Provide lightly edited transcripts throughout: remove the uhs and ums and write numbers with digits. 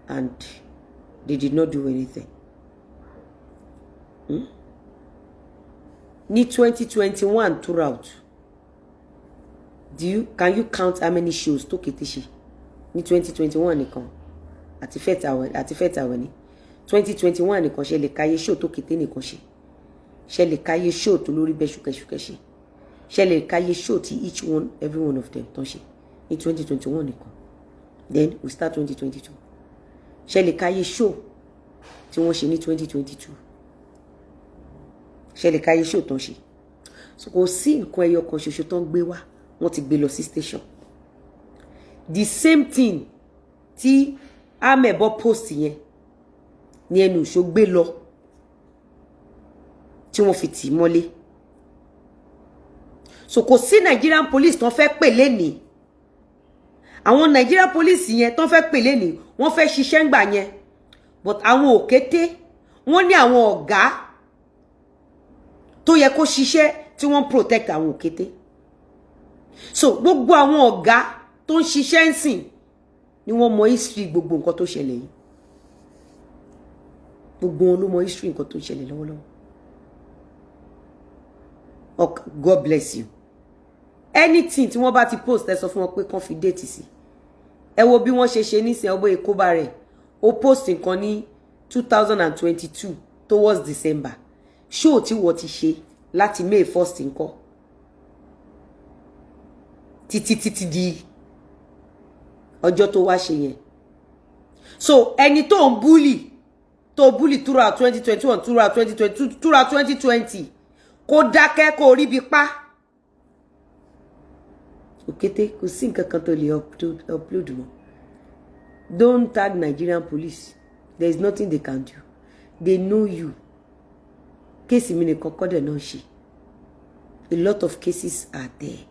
and they did not do anything. Ní 2021 throughout, can you count how many shows tó kété ṣe ní 2021 nìkan àti fẹ́tàwẹ̀ ní 2021 nìkan ṣe lè káyé show tó kété nìkan ṣe lè káyé show tó lórí bẹ́ṣùkẹ́ṣùkẹ́ ṣe lè káyé show tí every one of them tán ṣe ní 2021 nìkan. Then we start 2022 ṣe lè káyé show tí wọ́n ṣe ní 2022 ṣe lè káyé show tán ṣe. So kò sí nǹkan ẹyọ kan ṣoṣo tán gbé wá wọ́n ti gbé lọ sí station. The same thing tí amebo post yẹn ní ẹnu ìṣó gbé lọ tí wọ́n fi tì mọ́lé. So kò sí Nigerian police tán fẹ́ pè lẹ́ni. Àwọn Nigerian police yẹn tán fẹ́ pè lẹ́ni wọ́n fẹ́ ṣiṣẹ́ ńgbà yẹn, but àwọn òkété wọ́n ní àwọn ọ̀gá tó yẹ kó ṣiṣẹ́ tí wọ́n protect àwọn òkété. So gbogbo àwọn ọ̀gá tó ń ṣiṣẹ́ ńsìn ni wọ́n mọ history gbogbo nǹkan tó ṣẹlẹ̀ yìí. Gbogbo wọn ló mọ history nǹkan tó ṣẹlẹ̀ lọ́wọ́lọ́wọ́. God bless you. Anything tí wọ́n bá ti post ẹ sọ fún wọn pé kàn fi date sí. Ẹ wo bí wọ́n ṣe nísìn ọbọ Èkóbá rẹ̀. Ó post nǹkan ní 2022 towards December. Show tí wọ́n ti ṣe láti May 1st nǹkan. Títí di ọjọ́ tó wá ṣe yẹn. So ẹni tó ń bully throughout 2021 throughout 2022 throughout 2020 kó dákẹ́ kó rí bí pa. Òkété kò sí nǹkan kan tó lè upload mọ́. Don't tag Nigerian police. There is nothing they can do. They know you. Kéèsì mi nìkan kọ́ dẹ̀ náà ṣe. A lot of cases are there.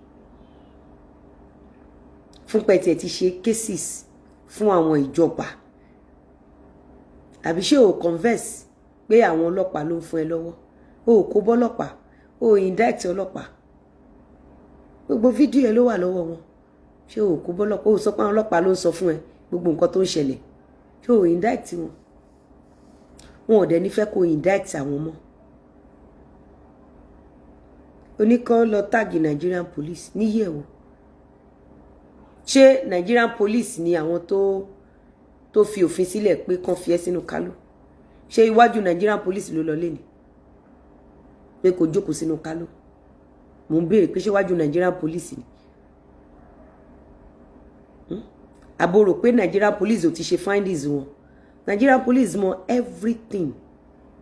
Fún pẹ̀tẹ̀ ti ṣe cases fún àwọn ìjọba. Àbí ṣé o converse pé àwọn ọlọ́pàá ló ń fún ẹ lọ́wọ́. O kò bọ́ ọlọ́pàá, o indict ọlọ́pàá. Gbogbo fídíò ẹ ló wà lọ́wọ́ wọn. Ṣé o kò bọ́ ọlọ́pàá, o sọ pé àwọn ọlọ́pàá ló ń sọ fún ẹ gbogbo nǹkan tó ń ṣẹlẹ̀. Ṣé o indict wọn? Wọn ò dẹ̀ ní fẹ́ kó indict àwọn mọ́. Oníkan lọ tag Nigerian police níyẹ̀wò. Ṣé Nigerian police ni àwọn tó fi òfin sílẹ̀ pé kàn fi ẹ́ sínú kálò? Ṣé iwájú Nigerian police ló lọ lẹ́ni pé kò jókòó sínú kálò? Mo ń béèrè pé ṣé iwájú Nigerian police ni? Àbò rò pé Nigerian police ò ti ṣe findings wọn. Nigerian police mọ everything.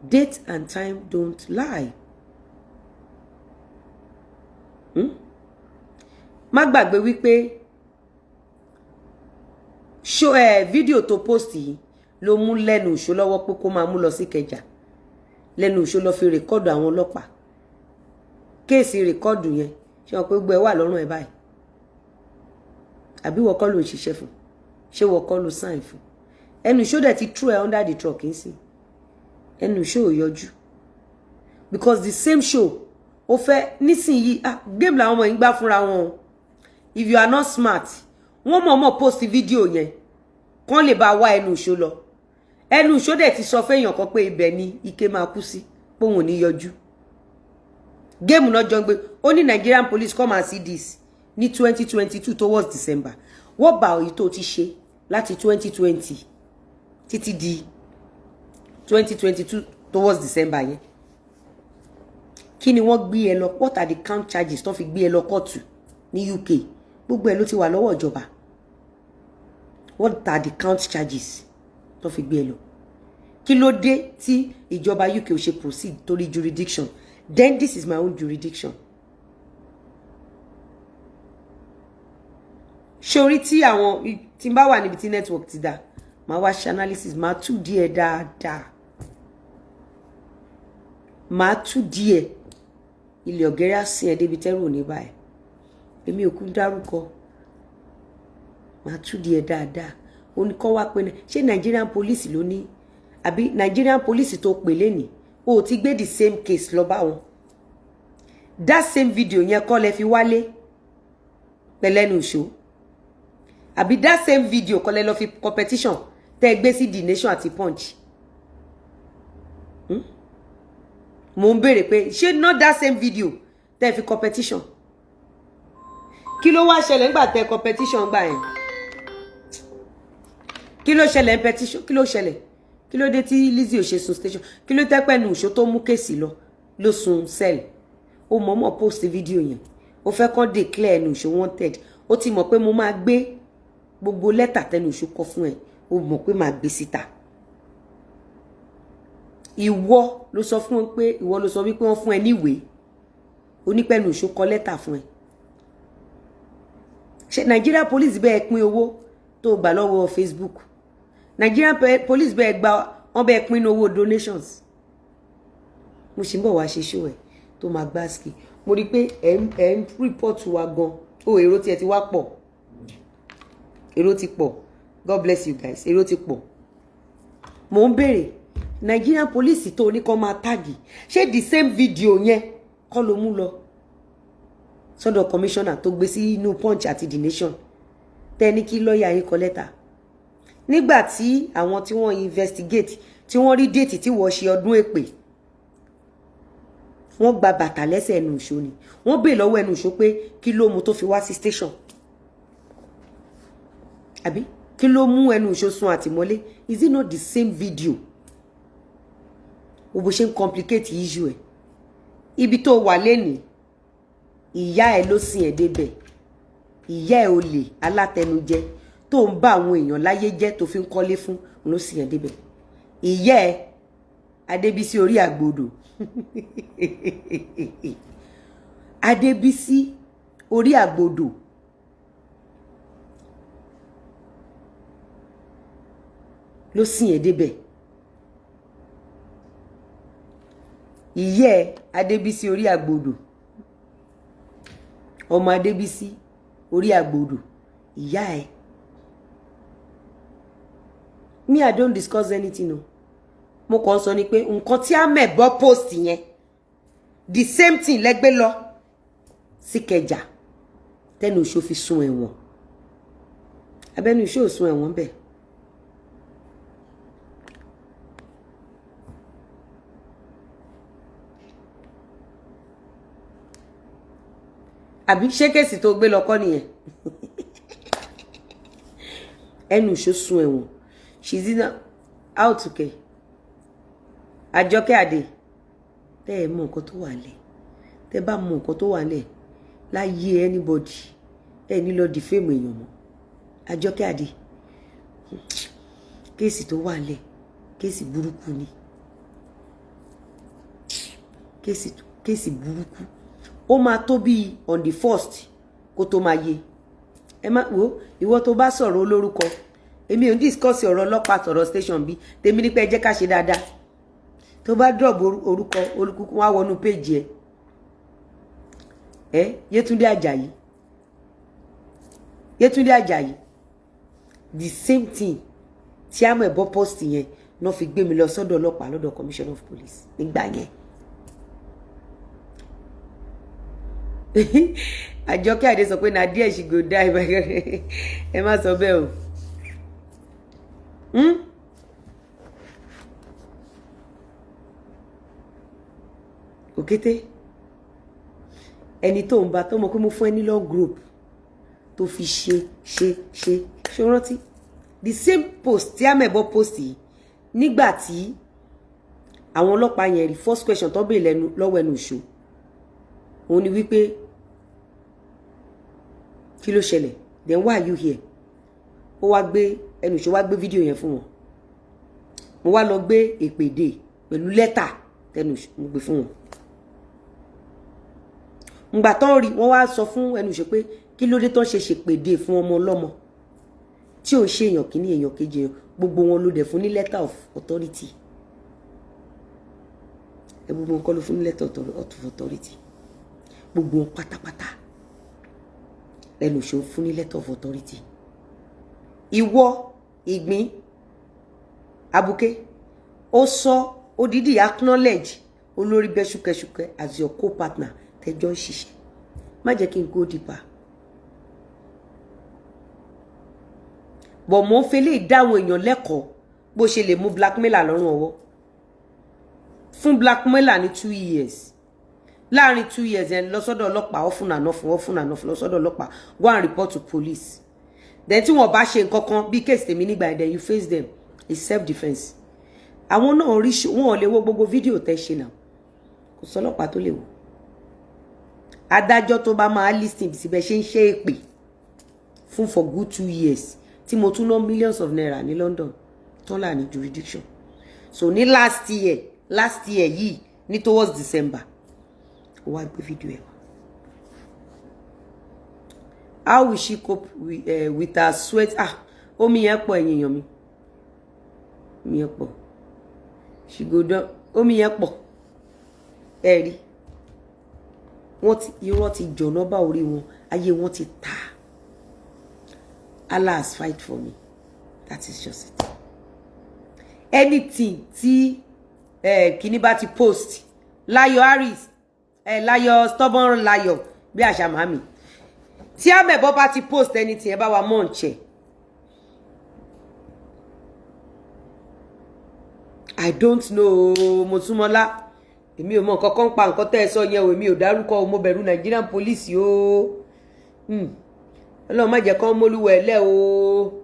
Date and time don't lie. Má gbàgbé wípé show video tó post yìí ló mú lẹ́nu ìṣó lọ́wọ́ pé kó máa mú lọ sí Ìkẹjà. Lẹ́nu ìṣó lọ fi record àwọn ọlọ́pàá. Kéèsì record yẹn ṣé wọ́n pé gbé wà lọ́rùn ẹ̀ báyìí. Àbí wọ́n kọ́ ló ń ṣiṣẹ́ fún? Ṣé wọ́n kọ́ ló sign fún? Ẹnu ìṣó dẹ̀ ti throw ẹ under the truck ń sìn. Ẹnu ìṣó ò yọjú. Because the same show ó fẹ́ nísìnyí game làwọn ọmọ yìí gbá fúnra wọn. If you are not smart, wọ́n mọ̀ọ́mọ̀ post video yẹn kán lè bá wá ẹnu ìṣó lọ. Ẹnu ìṣó dẹ̀ ti sọ fẹ́yàn kan pé ibẹ̀ ni Ike máa kú sí pé òun ò ní yọjú. Game náà jọ ń gbé ó ní Nigerian police come and see this ní 2022 towards December. Wọ́n bá èyí tó ti ṣe láti 2020 títí di 2022 towards December yẹn. Kí ni wọ́n gbé ẹ lọ? What are the count charges tó fi gbé ẹ lọ kóòtù ní UK? Gbogbo ẹ ló ti wà lọ́wọ́ ìjọba. What are the count charges tó fi gbé ẹ lọ? Kí ló dé tí ìjọba UK ò ṣe proceed torí jurisdiction? Then this is my own jurisdiction. Ṣorí tí àwọn tí n bá wà níbi tí network ti dá, máa wá ṣe analysis, máa tú díẹ̀ dáadáa. Máa tú díẹ̀. Ilé ọ̀gẹ́rẹ́ á sin ẹ débi tẹ́rù ní báyìí. Èmi ò kú dárúkọ. Máa tú díẹ̀ dáadáa. Ó ní kọ́ wá pé ṣé Nigerian police ló ní àbí Nigerian police tó pè lẹ́nìí ó ti gbé the same case lọ bá wọn. That same video yẹn kọ́ lẹ fi wálé pẹ̀lẹ́nu ìṣó. Àbí that same video kọ́ lẹ lọ fi competition tẹ́ gbé sí The Nation àti Punch. Mo ń béèrè pé ṣé not that same video tẹ́ fi competition. Kí ló wá ṣẹlẹ̀ nígbà tẹ́ competition gbà yẹn? Kí ló ṣẹlẹ̀ petition? Kí ló ṣẹlẹ̀? Kí ló dé tí Lizzy ò ṣe sun station? Kí ló tẹ́ pẹ́nu ìṣó tó mú kéèsì ló sun cell? Ó mọ̀ọ́mọ̀ post video yẹn. Ó fẹ́ kàn declare ẹnu ìṣó wanted. Ó ti mọ̀ pé mo máa gbé gbogbo lẹ́tà tẹnu ìṣó kọ fún ẹ. Ó mọ̀ pé máa gbé síta. Ìwọ ló sọ fún wọn pé ìwọ ló sọ wípé wọ́n fún ẹ ní ìwé. Onípẹ̀nu ìṣó kọ lẹ́tà fún ẹ. Ṣé Nigeria police bẹ́ẹ̀ pín owó tó gbà lọ́wọ́ Facebook? Nigerian police bẹ́ẹ̀ gba wọ́n bẹ́ẹ̀ pín owó donations. Mo sì ń bọ̀ wá ṣe show ẹ̀ tó máa gbá ski. Mo rí pé ẹ̀ ń report wa gan. O èrò tí ẹ ti wá pọ̀. Èrò ti pọ̀. God bless you guys. Èrò ti pọ̀. Mo ń béèrè Nigerian police tó ní kó máa tagi. Ṣé the same video yẹn kọ́ ló mú lọ sọ́dọ̀ commissioner tó gbé sí inú Punch àti The Nation? Tẹ́ ní kí lọ́ọ̀yà yín kọ lẹ́tà. Nígbà tí àwọn tí wọ́n investigate tí wọ́n rí déètì tí wọ́n ṣe ọdún èpè, wọ́n gba bàtà lẹ́sẹ̀ ẹnu ìṣó ni. Wọ́n bèè lọ́wọ́ ẹnu ìṣó pé kí ló mú tó fi wá sí station. Àbí kí ló mú ẹnu ìṣó sun àtìmọ́lé? Is it not the same video? Bó ṣe ń complicate issue ẹ̀. Ibi tó wà lẹ́nìí, ìyá ẹ̀ ló sìn ẹ̀ débẹ̀. Ìyá ẹ̀ olè alátẹnujẹ tó ń bá àwọn èèyàn láyé jẹ́ tó fi ń kọ́lé fún ló sìn ẹ̀ débẹ̀. Ìyá ẹ̀ Adébísí orí àgbòdò. Adébísí orí àgbòdò. Ló sìn ẹ̀ débẹ̀. Ìyá ẹ̀ Adébísí orí àgbòdò. Ọmọ Adébísí orí àgbòdò. Ìyá ẹ̀. Me, I don't discuss anything no. Mo kàn sọ ni pé nǹkan tí Amebo post yẹn the same thing lẹ́gbẹ́ lọ sí Ìkẹjà tẹnu ìṣó fi sún ẹ̀wọ̀n. Abẹ́nu ìṣó sún ẹ̀wọ̀n bẹ́ẹ̀. Àbí ṣé kéèsì tó gbé lọ kọ́ nìyẹn? Ẹnu ìṣó sún ẹ̀wọ̀n. She's in out to care. Àjọkẹ́ Adé, tẹ́ ẹ mọ nǹkan tó wà lẹ̀. Tẹ́ bá mọ nǹkan tó wà lẹ̀ láyé anybody, ẹ ní lọ defame èèyàn mọ́. Àjọkẹ́ Adé, kéèsì tó wà lẹ̀, kéèsì burúkú ni. Kéèsì burúkú. Ó máa tó bí on the 1st kó tó máa yé. Ẹ má wo ìwọ tó bá sọ̀rọ̀ olórúkọ. Èmi ò ń discuss ọ̀rọ̀ ọlọ́pàá tọ̀rọ̀ station bí. Tèmi ní pé ẹ jẹ́ ká ṣe dáadáa. Tó bá drop orúkọ olùkúkú wá wọnú page ẹ. Yétúndé Àjàyí. Yétúndé Àjàyí. The same thing tí Amebo post yẹn náà fi gbé mi lọ sọ́dọ̀ ọlọ́pàá lọ́dọ̀ commissioner of police nígbà yẹn. Àjọkẹ́ Adé sọ pé na díẹ̀ she go die. Ẹ má sọ bẹ́ẹ̀ o. Òkété ẹni tó ń bá tó mọ̀ pé mo fún ẹ ní law group tó fi ṣe rántí the same post tí Amebo post yìí nígbà tí àwọn ọlọ́pàá yẹn rí first question tó béèrè lọ́wọ́ ẹnu ìṣó òun ni wípé kí ló ṣẹlẹ̀ then why are you here? Ó wá gbé ẹnu ìṣó wá gbé fídíò yẹn fún wọn. Mo wá lọ gbé èpèdè pẹ̀lú lẹ́tà tẹnu mo gbé fún wọn. Ngbà tán rí wọ́n wá sọ fún ẹnu ìṣó pé kí ló dé tán ṣe ṣèpèdè fún ọmọ ọlọ́mọ tí ò ṣe èèyàn kíní èèyàn kejì gbogbo wọn ló dẹ̀ fún ní letter of authority. Gbogbo wọn kọ́ ló fún ní letter of authority. Gbogbo wọn pátápátá ẹnu ìṣó fún ní letter of authority. Ìwọ ìgbín abuké ó sọ odidi acknowledge olórí bẹ́ṣùkẹ́ṣùkẹ́ as your co-partner tẹjọ́ ń ṣiṣẹ́. Má jẹ́ kí n go deeper. Bọ̀ mo ń fẹ́ lè dáwọn èèyàn lẹ́kọ̀ọ́ bó ṣe lè mú blackmailer lọ́rùn ọwọ́ fún blackmailer ní 2 years láàrin 2 years yẹn lọ sọ́dọ̀ ọlọ́pàá often enough lọ sọ́dọ̀ ọlọ́pàá go and report to police then tí wọ́n bá ṣe nǹkan kan bí case tèmi nígbà yẹn then you face them it's self defence àwọn náà rí wọn ò lè wo gbogbo fídíò tẹ́ ṣe náà kò sọ́lọ́pàá tó lè wò adájọ́ tó bá máa listing síbẹ̀ ṣe ń ṣe èpè fún for good 2 years tí mo tún ná millions of naira ní London tán là ní jurisdiction so ní last year yìí ní towards December ó wá gbé fídíò ẹ̀ wá how will she cope with her sweat omi yẹn pọ̀ ẹ̀yin èèyàn mi omi yẹn pọ̀ ṣìgòdán omi yẹn pọ̀ ẹ rí wọ́n ti irọ́ ti jọ̀nà bá orí wọn ayé wọn ti ta Allah has fight for me that is just it anything tí kíní bá ti post Layo Harris Layo stubborn Layo bí àṣà màmí tí àmẹ̀bọ́ bá ti post anything ẹ bá wa mọ̀ ń ṣe I don't know Motúmọ́lá èmi ò mọ nǹkan kan pa nǹkan tẹ́ ẹ sọ yẹn o èmi ò dárúkọ mo bẹ̀rù Nigerian police o Ọlọ́run má jẹ́ kán mólúwẹ̀ lẹ́ o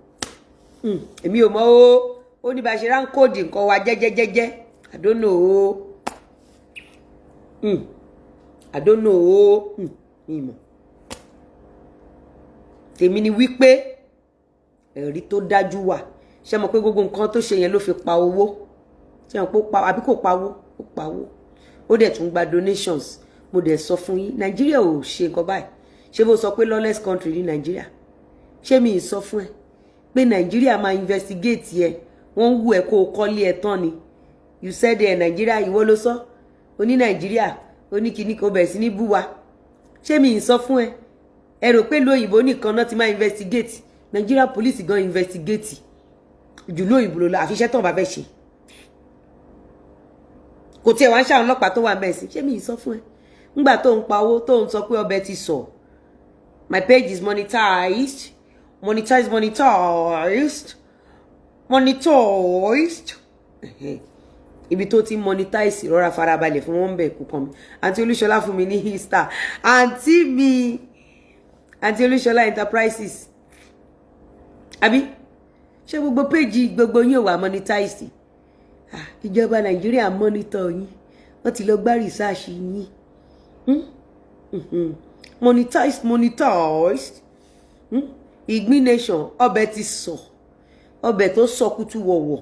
èmi ò mọ̀ o ó ní bá ṣe ránkóòdì nǹkan wa jẹ́jẹ́jẹ́jẹ́ I don't know o I don't know o mi mọ̀ tèmi ni wípé ẹ̀rí tó dájú wà ṣé mọ̀ pé gbogbo nǹkan tó ṣe yẹn ló fi pa owó ṣé mọ̀ pé ó pa àbí kò pawó ó pawó ó dẹ̀ tún gba donations mo dẹ̀ sọ fún yín Nàìjíríà ò ṣe nǹkan báyìí ṣé bó sọ pé lawless country ní Nàìjíríà ṣé mi ì sọ fún ẹ pé Nàìjíríà máa investigate ẹ wọ́n wù ẹ kó o kọ́lé ẹ tán ni you said ẹ Nàìjíríà ìwọ ló sọ oní Nàìjíríà oníkíní kò bẹ̀rẹ̀ sí ní bú wa ṣé mi ì sọ fún ẹ rò pé lóyìnbó nìkan náà ti máa investigate Nigeria police gan investigate jù lóyìnbó lọ àfiṣẹ́ tán bá fẹ́ ṣe kò tiẹ̀ wá ń ṣàwọn ọlọ́pàá tó wà mẹ́sìn ṣé mi ì sọ fún ẹ ńgbà tó ń pa owó tó ń sọ pé ọbẹ̀ ti sọ my page is monetized ibi tó ti monetize rọra farabalẹ̀ fún wọn bẹ̀ kú kan mi àǹtí Olúṣọlá fún mi ní Easter àǹtí Olúṣọlá enterprises àbí ṣé gbogbo page gbogbo yín ò wà monetized ìjọba Nàìjíríà monitor yín wọ́n ti lọ gbá research yín monetized ìgbín nation ọbẹ̀ ti sọ ọbẹ̀ tó sọ kútú wọ̀wọ̀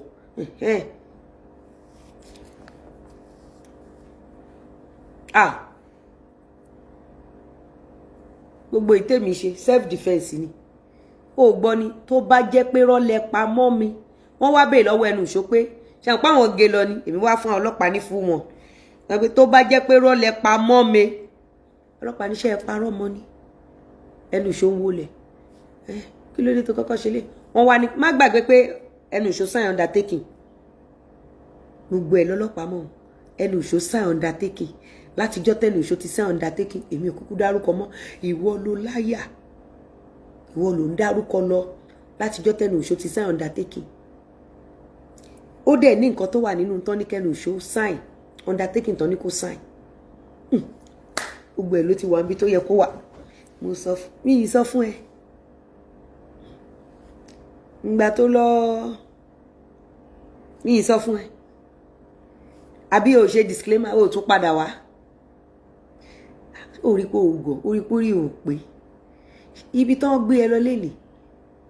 gbogbo ìtẹ́mi ṣe self defence ni ó gbọ́ ni tó bá jẹ́ pé rọ́lẹ̀ pa mọ́ mi wọ́n wá bèè lọ́wọ́ ẹnu ìṣó pé ṣàǹpá àwọn gé lọ ni èmi wá fún ọlọ́pàá ní fún wọn tó bá jẹ́ pé rọ́lẹ̀ pa mọ́ mi ọlọ́pàá níṣẹ́ ẹ parọ́ mọ́ ni ẹnu ìṣó ń wọlé kí ló dé tó kọ́kọ́ ṣe lé wọ́n wá ní má gbàgbé pé ẹnu ìṣó sign undertaking gbogbo ẹ̀ lọ́lọ́pàá mọ́ ẹnu ìṣó sign undertaking látijọ́ tẹ́nu ìṣó ti sign undertaking èmi ò kúkú dárúkọ mọ́ ìwọ ló láyà ìwọ ló ń dárúkọ lọ látijọ́ tẹ́nu ìṣó ti sign undertaking ó dẹ̀ ní nǹkan tó wà nínú tán ní kẹ́nu ìṣó sign undertaking tán ní kó sign gbogbo ẹ̀ ló ti wà níbi tó yẹ kó wà mo sọ mi yìí sọ fún ẹ ìgbà tó lọ mi yìí sọ fún ẹ àbí o ṣe disclaimer o tún padà wá orí pé ògò orí pé orí ò pé ibi tán gbé ẹ lọ lélẹ̀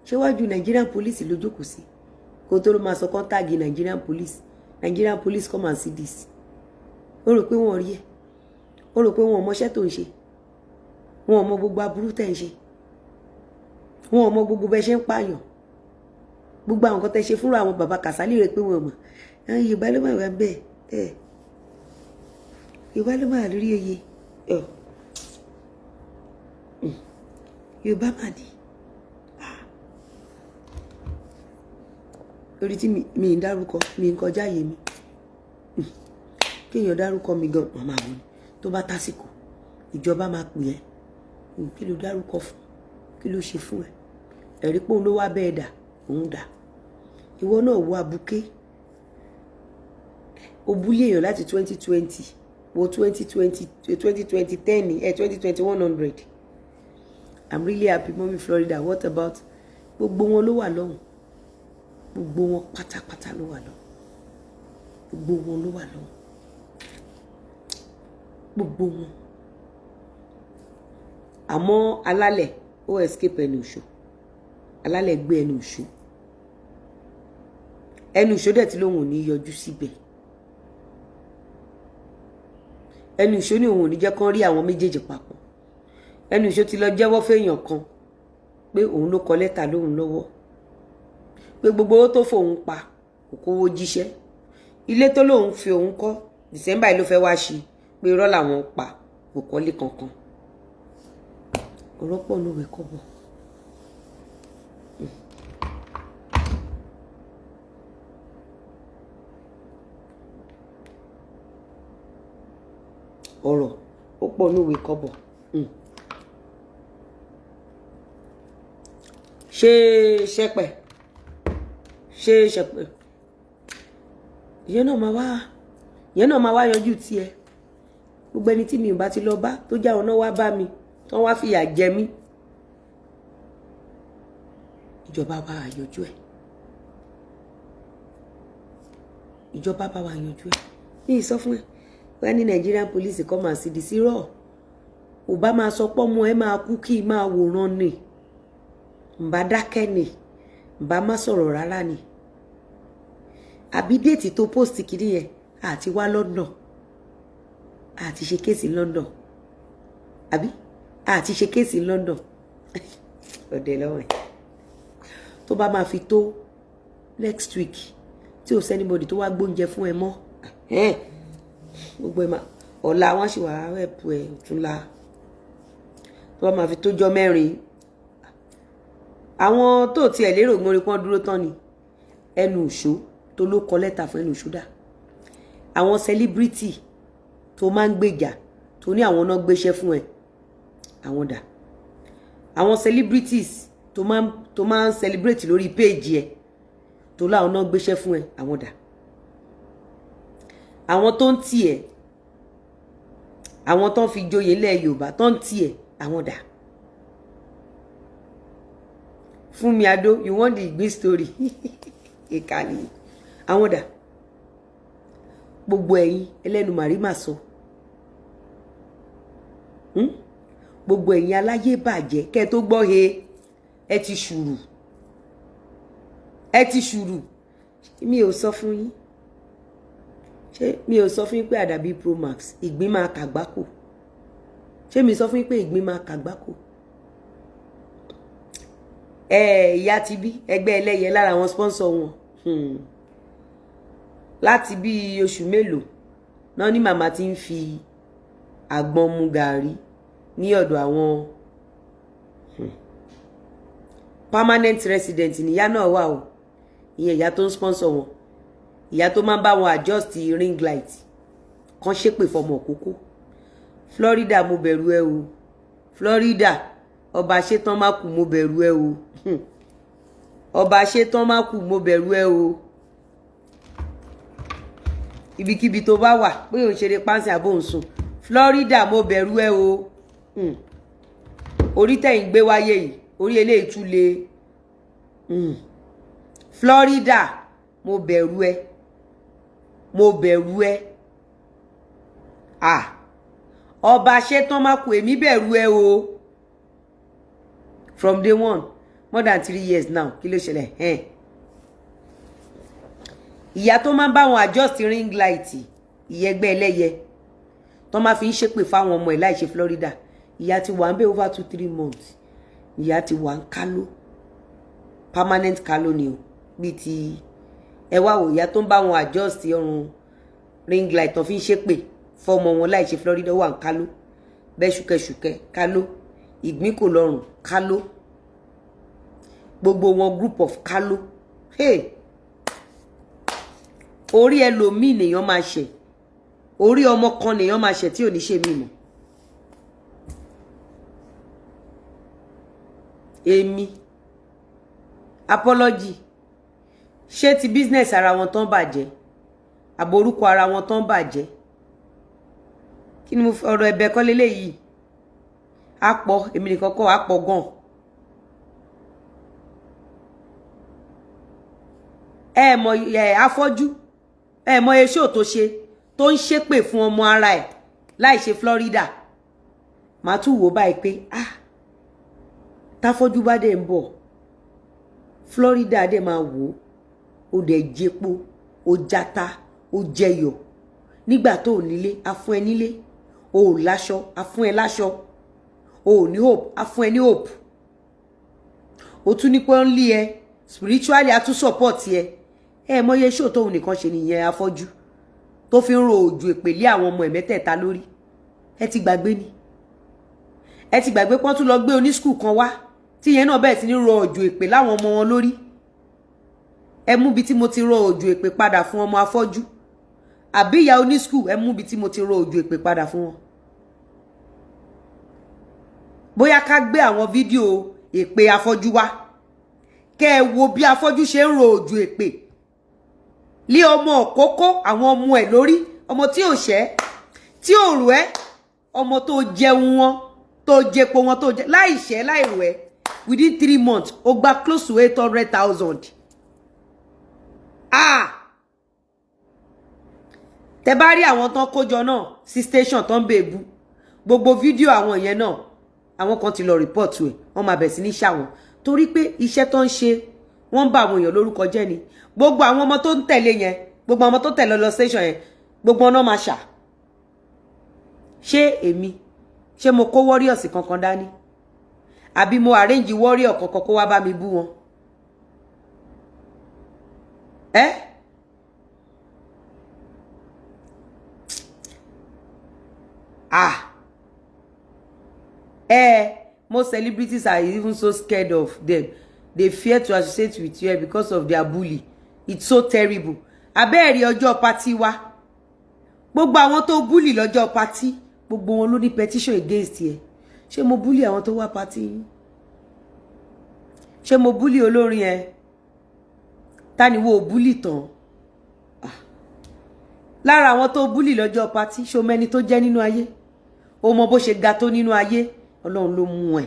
ṣé wájú Nigerian police ló jókòó sí kó tó ló máa sọ kọ́ńtàgì Nigerian police come and see this ó rò pé wọ́n rí ẹ ó rò pé wọ́n mọṣẹ́ tó ń ṣe wọ́n mọ gbogbo aburú tẹ́ ń ṣe wọ́n mọ gbogbo bẹ́ ṣe ń pààyàn gbogbo àwọn nǹkan tẹ́ ṣe fúnra àwọn bàbá Kàsálí rẹ̀ pé wọ́n mọ̀ Yorùbá ló máa wà bẹ́ẹ̀ Yorùbá ló máa lórí oyè Yorùbá máa di lórí tí mi ń dárúkọ mi ń kọjá yé mi kéèyàn dárúkọ mi gan màmá wọn tó bá tásìkò ìjọba máa pè ẹ́ kí ló dárúkọ fún kí ló ṣe fún ẹ ẹ̀rí pé òun ló wá bẹ́ẹ̀ dà òun dà ìwọ náà wo abuké ó búlé èèyàn láti 2020 wo 2020 10 2020 100. I'm really happy mommy Florida. What about gbogbo wọn ló wà lọ́hùn, gbogbo wọn pátápátá ló wà lọ́hùn, gbogbo wọn ló wà lọ́hùn, gbogbo wọn. Àmọ́ alálẹ̀ ó escape ẹnu ìṣó, alálẹ̀ gbé ẹnu ìṣó, ẹnu ìṣó dẹ̀ tí lóhùn ò ní yọjú síbẹ̀, ẹnu ìṣó ní òun ò ní jẹ́ kán rí àwọn méjèèjì papọ̀, ẹnu ìṣó ti lọ jẹ́wọ́ fẹ́yàn kan pé òun ló kọ lẹ́tà lóhùn lọ́wọ́, pé gbogbo owó tó fòun pa kò kówó jíṣẹ́, ilé tó lóhùn fi òun kọ́ December ló fẹ́ wá ṣí pé irọ́ làwọn pa kò kọ́lé kankan. Ọ̀rọ̀ pọ̀ lówe kọ́bọ̀. Ọ̀rọ̀ ó pọ̀ lówe kọ́bọ̀. Ṣé ṣẹpẹ̀ ìyẹn náà máa wá yanjú tiẹ̀. Gbogbo ẹni tí mi ò bá ti lọ bá tó já ọ̀nà wá bá mi tán wá fìyà jẹ mí, ìjọba bá wa yanjú ẹ̀, ìjọba bá wa yanjú ẹ̀. Ní ìsọ fún ẹ wá ní Nigerian police kọ́ máa sì dì sí rọ̀, ò bá máa sọ pọ́ mọ́ ẹ máa kú kí máa wòran ni, ǹbá dákẹ́ ni, ǹbá má sọ̀rọ̀ rárá ni. Àbí déètì tó post kìíní yẹn àti wá London, àti ṣe kéèsì London, àbí àti ṣe kéèsì London ọ̀dẹ̀ lọ́wọ́ ẹ̀ tó bá máa fi tó next week tí ò sẹ́nibọ̀dì tó wá gbóúnjẹ fún ẹ mọ́ gbogbo ẹ̀ máa ọ̀la wọ́n sì wà ẹ̀pù ẹ̀ túnla tó bá máa fi tójọ́ mẹ́rin. Àwọn tó tiẹ̀ lérò gbọ́nrin pọ́n dúró tán ni ẹnu ìṣó tó ló kọ lẹ́tà fún ẹnu ìṣó dà, àwọn celebrity tó máa ń gbèjà tó ní àwọn náà gbéṣẹ́ fún ẹ àwọn dà, àwọn celebrities tó máa ń celebrate lórí page ẹ tó láwọn náà gbéṣẹ́ fún ẹ àwọn dà, àwọn tó ń tì ẹ, àwọn tó ń fi joyè ilẹ̀ Yorùbá tó ń tì ẹ àwọn dà. Fúnmi Adó, you want the big story ìkànnì àwọn dà. Gbogbo ẹ̀yin ẹlẹ́nu màrímà sọ, gbogbo ẹ̀yin aláyé bàjẹ́ kẹ́ tó gbọ́ he ẹ ti ṣùrù, ẹ ti ṣùrù. Mi ò sọ fún yín, ṣé mi ò sọ fún yín pé Àdàbí Pro Max ìgbín máa kàgbákò, ṣé mi sọ fún yín pé ìgbín máa kàgbákò. Ìyá ti bí ẹgbẹ́ ẹlẹ́yẹ lára àwọn sponsor wọn láti bí oṣù mélòó náà ní màmá ti ń fi àgbọn mu gàrí ní ọ̀dọ̀ àwọn permanent resident níyà náà wà o, ìyẹn ìyá tó ń sponsor wọn, ìyá tó máa ń bá wọn adjust ring light kan ṣépè fọmọ òkókó. Florida mo bẹ̀rù ẹ o, Florida ọba ṣetán má kú mo bẹ̀rù ẹ o, ọba ṣetán má kú mo bẹ̀rù ẹ o. Ibikíbi tó bá wà pé òun ṣeré pánsì àbò ń sùn, Florida mo bẹ̀rù ẹ o. Orí tẹ̀yìn gbé wáyé yìí orí eléyìí tún le. Florida mo bẹ̀rù ẹ, mo bẹ̀rù ẹ. Ọba ṣetán má kú èmi bẹ̀rù ẹ o. From day one, more than 3 years now, kí ló ṣẹlẹ̀? Ìyá tó máa ń bá wọn adjust ring light, ìyẹgbẹ́ ẹlẹ́yẹ tó máa fi ń ṣépè fáwọn ọmọ ẹ̀ láì ṣe Florida, ìyá ti wà ń bẹ over 2-3 months, ìyá ti wà ń kálò, permanent kálò ni o, bí ti ẹ wá wò ìyá tó ń bá wọn adjust ọrùn ring light tó fi ń ṣépè fọmọ wọn láì ṣe Florida wà ń kálò, bẹ́ẹ̀ ṣùkẹ́ṣùkẹ́ kálò, ìgbín kò lọ́rùn kálò, gbogbo wọn group of kálò. Orí ẹlòmíì nèèyàn máa ṣe, orí ọmọ kan nèèyàn máa ṣe tí ò ní ṣe mí mọ́. Èmi apology ṣé ti business ara wọn tán bàjẹ́ àbórúkọ ara wọn tán bàjẹ́ kí ni mo ọ̀rọ̀ ẹ̀bẹ̀ kọ́ lélẹ́yìí á pọ̀ èmi nìkan kọ́ á pọ̀ gan. ẹ mọ afọ́jú ẹ mọ eṣó tó ṣe tó ń ṣépè fún ọmọ ara ẹ̀ láì ṣe Florida màá tún wò báyìí pé táfọ́jú bá dé ń bọ̀ Florida dé máa wò ó dẹ̀ jẹpo ó jata ó jẹyọ nígbà tó ò nílé á fún ẹ nílé o ò láṣọ á fún ẹ láṣọ o ò ní hope á fún ẹ ní hope o tún ní pé ó ń lé ẹ spiritually á tún support ẹ mọye ṣó tóun nìkan ṣe nìyẹn afọ́jú tó fi ń ro òjò èpèlé àwọn ọmọ ẹ̀ mẹ́tẹ̀ẹ̀ta lórí ẹ ti gbàgbé ni ẹ ti gbàgbé pọ́n tún lọ gbé onískul kan wá tí yẹn náà bẹ̀rẹ̀ sí ní ro òjò èpè láwọn ọmọ wọn lórí ẹ mú bi tí mo ti ro òjò èpè padà fún ọmọ afọ́jú àbí ìyá onískul ẹ mú bi tí mo ti ro òjò èpè padà fún wọn bóyá ká gbé àwọn fídíò èpè afọ́jú wá kẹ́ ẹ wo bí afọ́jú ṣe ń ro òjò èpè lé ọmọ òkókó àwọn ọmọ ẹ̀ lórí ọmọ tí ò ṣẹ́ tí ò rù ẹ́ ọmọ tó jẹun wọn tó jẹpo wọn tó jẹ láì ṣẹ́ láì rù ẹ́ within 3 months ó gba close to 800,000 tẹ bá rí àwọn tán kójọ náà sí station tán bèbú gbogbo fídíò àwọn yẹn náà àwọn kan ti lọ rìpọ́ọ̀tù ẹ̀ wọ́n máa bẹ̀ sí ní ṣàwọn torí pé iṣẹ́ tó ń ṣe wọ́n ń bá àwọn èèyàn lórúkọ jẹ́ ni gbogbo àwọn ọmọ tó ń tẹ̀lé yẹn gbogbo ọmọ tó tẹ̀lé lọ station yẹn gbogbo ọ̀nà máa ṣà ṣé èmi ṣé mo kó warriors kankan dání àbí mo arrange warrior kankan kó wá bá mi bú wọn most celebrities are even so scared of them. They fear to associate with you because of their bully. It's so terrible. Abẹ́ẹ̀rí ọjọ́ party wa. Gbogbo àwọn tó bully lọ́jọ́ party. Gbogbo wọn ló ní petition against ẹ. Ṣé mo bully àwọn tó wá party? Ṣé mo bully olórin ẹ? Ta ni wo bully tán? Lára àwọn tó bully lọ́jọ́ party, ṣó mẹ́ni tó jẹ́ nínú ayé. O mọ bó ṣe ga tó nínú ayé. Ọlọ́run ló mú ẹ.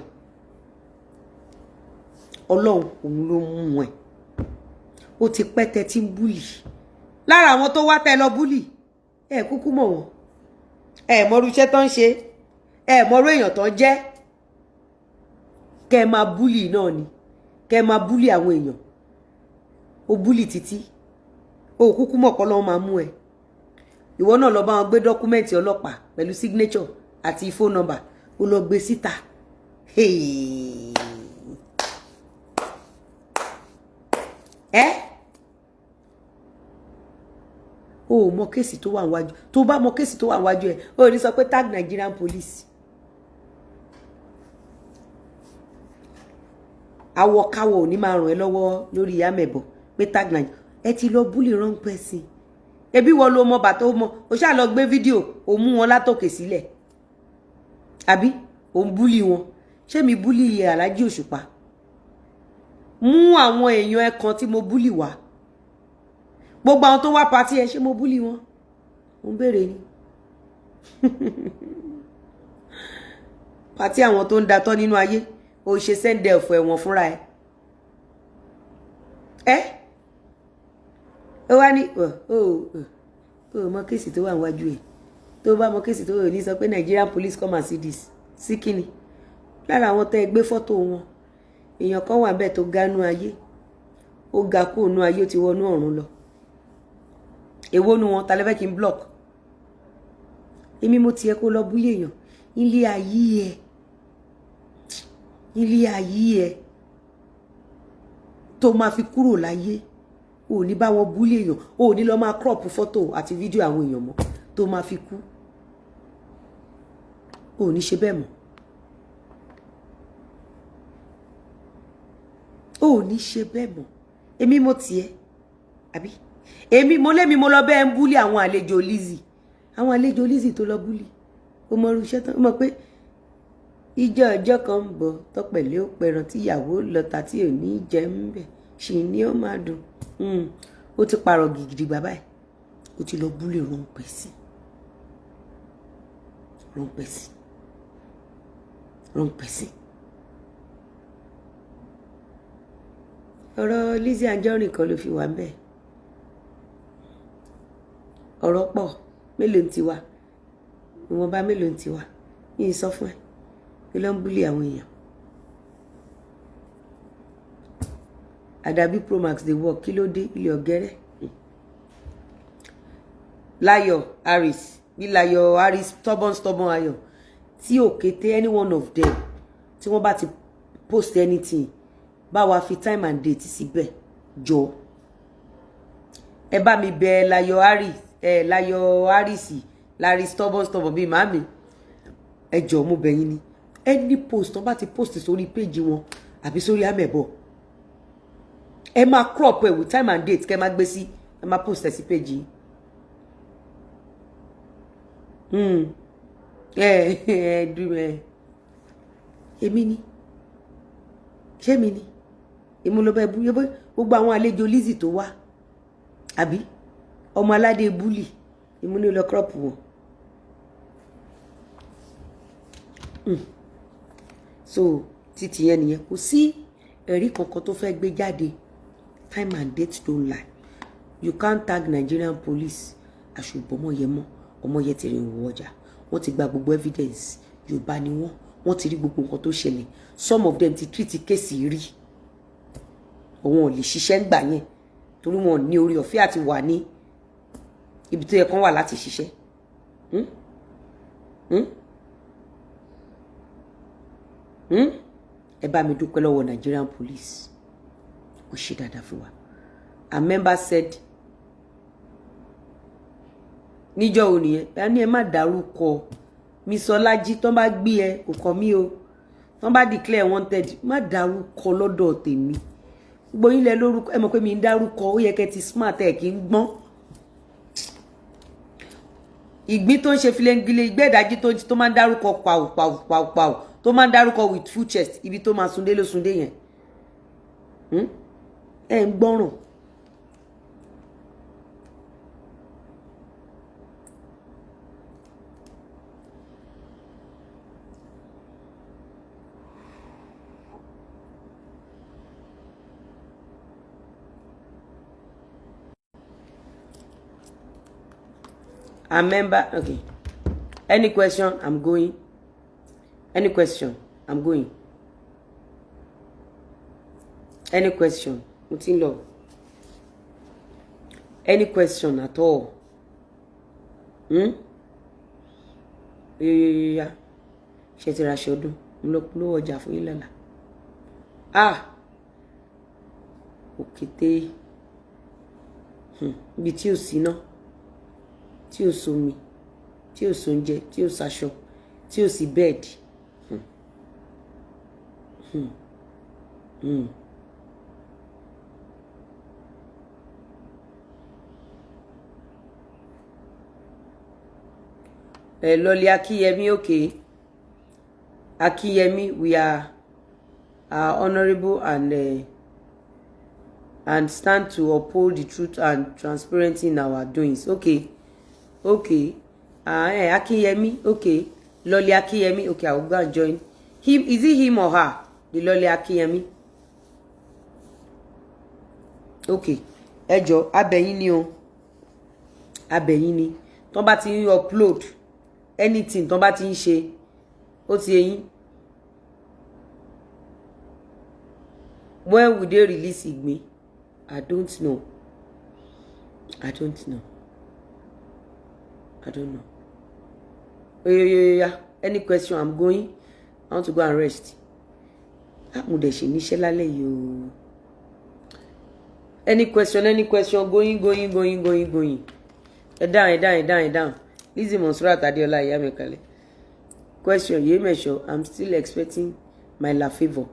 Ọlọ́run òun ló mú ẹ. Ó ti pẹ́ tẹ́ tí ń búlì. Lára àwọn tó wá tẹ́ lọ búlì. Ẹ kúkú mọ̀ wọ́n. Ẹ mọ̀rú iṣẹ́ tó ń ṣe. Ẹ mọ̀rú èèyàn tó jẹ́. Kẹ́ máa búlì náà ni. Kẹ́ máa búlì àwọn èèyàn. Ó búlì títí. Ó kúkú mọ̀ pé Ọlọ́run máa mú ẹ. Ìwọ náà lọ bá wọn gbé dọ́kúmẹ́ǹtì ọlọ́pàá pẹ̀lú signature àti phone number. Ó lọ gbé síta. O mọ kéèsì tó wà níwájú. Tó bá mọ kéèsì tó wà níwájú ẹ, ó ní sọ pé tag Nigerian police. Awọkáwọ ò ní máa ràn ẹ́ lọ́wọ́ lórí amẹ̀bọ̀ pé tag Nigeria. Ẹ ti lọ bully wrong person. Ẹbí wọ́n ló mọ bàtà ó mọ. Ó ṣáà lọ gbé fídíò, ó mú wọn látòkè sílẹ̀. Àbí ó ń bully wọn. Ṣé mi bully Alhaji Òṣùpá? Mú àwọn èèyàn ẹ kan tí mo bully wá. Gbogbo àwọn tó wá party ẹ, ṣé mo bully wọn? Mo ń béèrè ni. Party àwọn tó ń datọ́ nínú ayé, ó ṣe send off ẹ̀wọ̀n fúnra ẹ. Ó wá ní mọ kéèsì tó wà níwájú ẹ. Tó bá mọ kéèsì tó wà ní sọ pé Nigerian police come and see this. Sí kíni? Lára àwọn tẹ́ gbé fọ́tò wọn. Èèyàn kan wà ńbẹ̀ tó ga nú ayé. Ó ga kú nú ayé ó ti wọnú ọ̀run lọ. Èwo nu wọn ta lẹ fẹ́ kí n block? Èmi mo tiẹ̀ kó lọ bully èèyàn. Ilé ayé ẹ. Ilé ayé ẹ. Tó máa fi kúrò láyé. O ní bá wọn bully èèyàn. O ní lọ máa crop photo àti video àwọn èèyàn mọ́. Tó máa fi kú. O ní ṣe bẹ́ẹ̀ mọ́. O ní ṣe bẹ́ẹ̀ mọ́. Èmi mo tiẹ̀. Àbí? Èmi mo lọ bẹ́ẹ̀ ń bully àwọn àlejò Lizzy. Àwọn àlejò Lizzy tó lọ bully. O mọ irú iṣẹ́ tán. O mọ̀ pé ọjọ́ kan ń bọ̀ tọ́pẹ̀lẹ́ ó pẹran tí ìyàwó lọ́ta tí ò ní jẹ ń bẹ̀. ṣì ní ó máa dùn. Ó ti parọ́ gidi bàbá ẹ̀. Ó ti lọ búlé Rọ́ńpẹ́sì. Ọ̀rọ̀ Lizzy Anjorin kan ló fi wà ńbẹ̀. Ọ̀rọ̀ pọ̀, mélòó ń ti wà? Ìwọ̀nba mélòó ń ti wà? Yìí sọ fún ẹ. Kí ló ń búlé àwọn èèyàn? Àdàbí Promax dey work, kí ló dé ilé ọ̀gẹ́rẹ́? Láyọ̀ Harris, bí Láyọ̀ Harris stubborn ayọ̀. Tí òkété any one of them, tí wọ́n bá ti post anything, bá wa fi time and date síbẹ̀ jọ. Ẹ bá mi bẹ̀ Láyọ̀ Harris, Láyọ̀ Harris, Larry stubborn bí màmí. Ẹ jọ̀ọ́ mo bẹ̀ yín ni. Any post wọ́n bá ti post sórí page wọn àbí sórí amebo. Ẹ máa crop ẹ with time and date kẹ́ máa gbé sí, ẹ máa post ẹ sí page yìí. Èmi ni. Ṣé mi ni? Èmi ló bá bú yé gbogbo àwọn àlejò Lizzy tó wá. Àbí ọmọ aládé bully. Èmi ni lọ crop wọn. So títí yẹn nìyẹn kò sí ẹ̀rí kankan tó fẹ́ gbé jáde. Time and date don't lie. You can't tag Nigerian police. Àṣùbọ̀ ọmọ yẹ ti rìn wọ ọjà. Wọ́n ti gba gbogbo evidence. Yorùbá ni wọ́n ti rí gbogbo nǹkan tó ṣẹlẹ̀. Some of them ti treat case rí. Òun ò lè ṣiṣẹ́ ńgbà yẹn torí wọn ní orí ọ̀fẹ́ àti wà ní ibi tó yẹ kán wà láti ṣiṣẹ́. Ẹ bá mi dúpẹ́ lọ́wọ́ Nigerian police. Ó ṣe dáadáa fún wa. A member said níjọ́ wo nìyẹn ẹ ní ẹ má dárúkọ mi Sọlájí tó bá gbé ẹ kò kàn mí o tó bá declare wanted má dárúkọ lọ́dọ̀ tèmi gbogbo yín lẹ lórúkọ ẹ mọ̀ pé mi ń dárúkọ ó yẹ kẹ́ ti smart ẹ kì í gbọ́n ìgbín tó ń ṣe filengile ìgbẹ́ẹ̀dájí tó máa ń dárúkọ pàù tó máa ń dárúkọ with full chest ibi tó máa súndé ló súndé yẹn ẹ ń gbọ́ràn. A member, okay. Any question? I'm going. Any question? I'm going. Any question? Mutinlo. Any question at all? Yeah. Ṣé ti ra ṣọdún. Mo lọ polówó ọjà fún yín lọ́la. Òkété. Ibi tí ò sí náà. Tí ò sómi, tí ò sóúnjẹ, tí ò sáṣọ, tí ò sí bẹ́ẹ̀dì. Lọ́lí Akíyẹmí, okay. Akíyẹmí, we are honorable and stand to uphold the truth and transparency in our doings. Okay. Okay. Akíyẹmí, okay. Lọ́lí Akíyẹmí, okay, I will go and join. Him, is it him or her? The Lọ́lí Akíyẹmí. Okay. Ẹ jọ̀ọ́, abẹ̀yín ni o. Abẹ̀yín ni. Tọ́n bá ti upload anything, tọ́n bá ti ń ṣe, ó ti yín. When will they release Ìgbín? I don't know. I don't know. Yeah. Any question? I'm going. I want to go and rest. Mo dẹ̀ ṣe níṣẹ́ lálẹ́ yìí o. Any question? Going. Down. Lizzy Monsurat Adeola Iyamekale. Question, Yemesho, I'm still expecting my La Favor.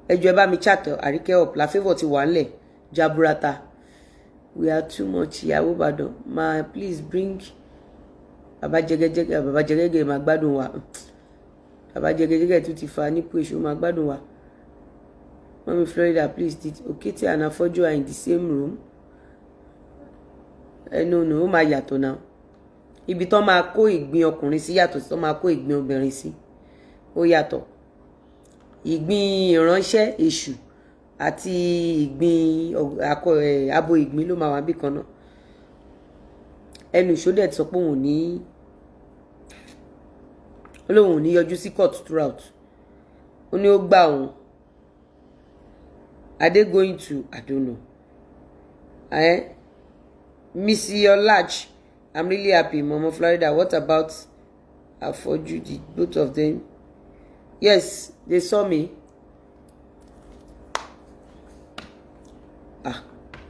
Ẹ jọ̀ọ́ ẹ bá mi chat Àríkẹ́ up. La Favor ti wà ńlẹ̀. Jaburata. We are too much Ìyàwó Ìbàdàn. Ma, please bring Baba Jẹgẹjẹgẹ máa gbádùn wa. Baba Jẹgẹjẹgẹ tún ti fa nípò èṣù máa gbádùn wa. Mommy Florida, please, did Okete and Afoju are in the same room? No, ó máa yàtọ̀ now. Ibi tó máa kó ìgbín ọkùnrin sí yàtọ̀ sí tó máa kó ìgbín obìnrin sí. Ó yàtọ̀. Ìgbín ìránṣẹ́ èṣù àti ìgbín abo ìgbín ló máa wà bí kan náà. Ẹnu ìṣó dẹ̀ sọ pé òun ní olóhùn ní yọjú sí court throughout. Ó ní ó gbà òun. Are they going to? I don't know. Missy Olaj, I'm really happy. Mama Florida, what about Afoju? Did both of them? Yes, they saw me.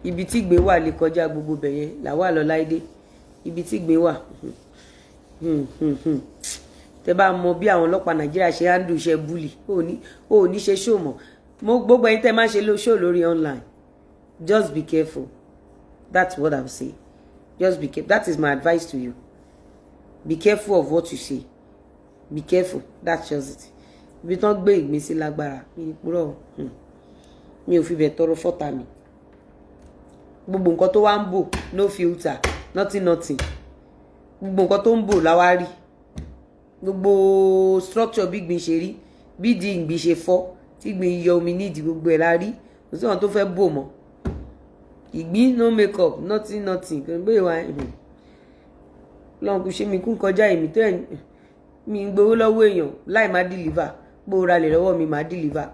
Ibi tí gbé wà lè kọjá gbogbo bẹ̀yẹn là wà lọ láìdé. Ibi tí gbé wà. Tẹ́ bá mọ̀ bí àwọn ọlọ́pàá Nàìjíríà ṣe handle iṣẹ́ bully. Ó ní ṣe show mọ́. Mo gbogbo ẹ̀yin tẹ́ máa ṣe show lórí online. Just be careful. That's what I'm saying. Just be careful. That is my advice to you. Be careful of what you say. Be careful. That's just it. Ibi tán gbé ìgbín sí lágbára. Mi purọ́. Mi ò fi bẹ̀ tọrọ fọ́tà mi. Gbogbo nǹkan tó wá ń bò, no filter, nothing. Gbogbo nǹkan tó ń bò la wá rí. Gbogbo structure bí ìgbín ṣe rí, bí di ìgbín ṣe fọ́, tí ìgbín yọ omi nídìí gbogbo ẹ̀ la rí. Kò sí àwọn tó fẹ́ bò mọ́. Ìgbín no make up, nothing. Kò gbé ìwà lọ́n kò ṣe mi kún kọjá èmi tó ẹ̀ mi ń gbowó lọ́wọ́ èèyàn láì má deliver. Gbóòrà lè lọ́wọ́ mi má deliver.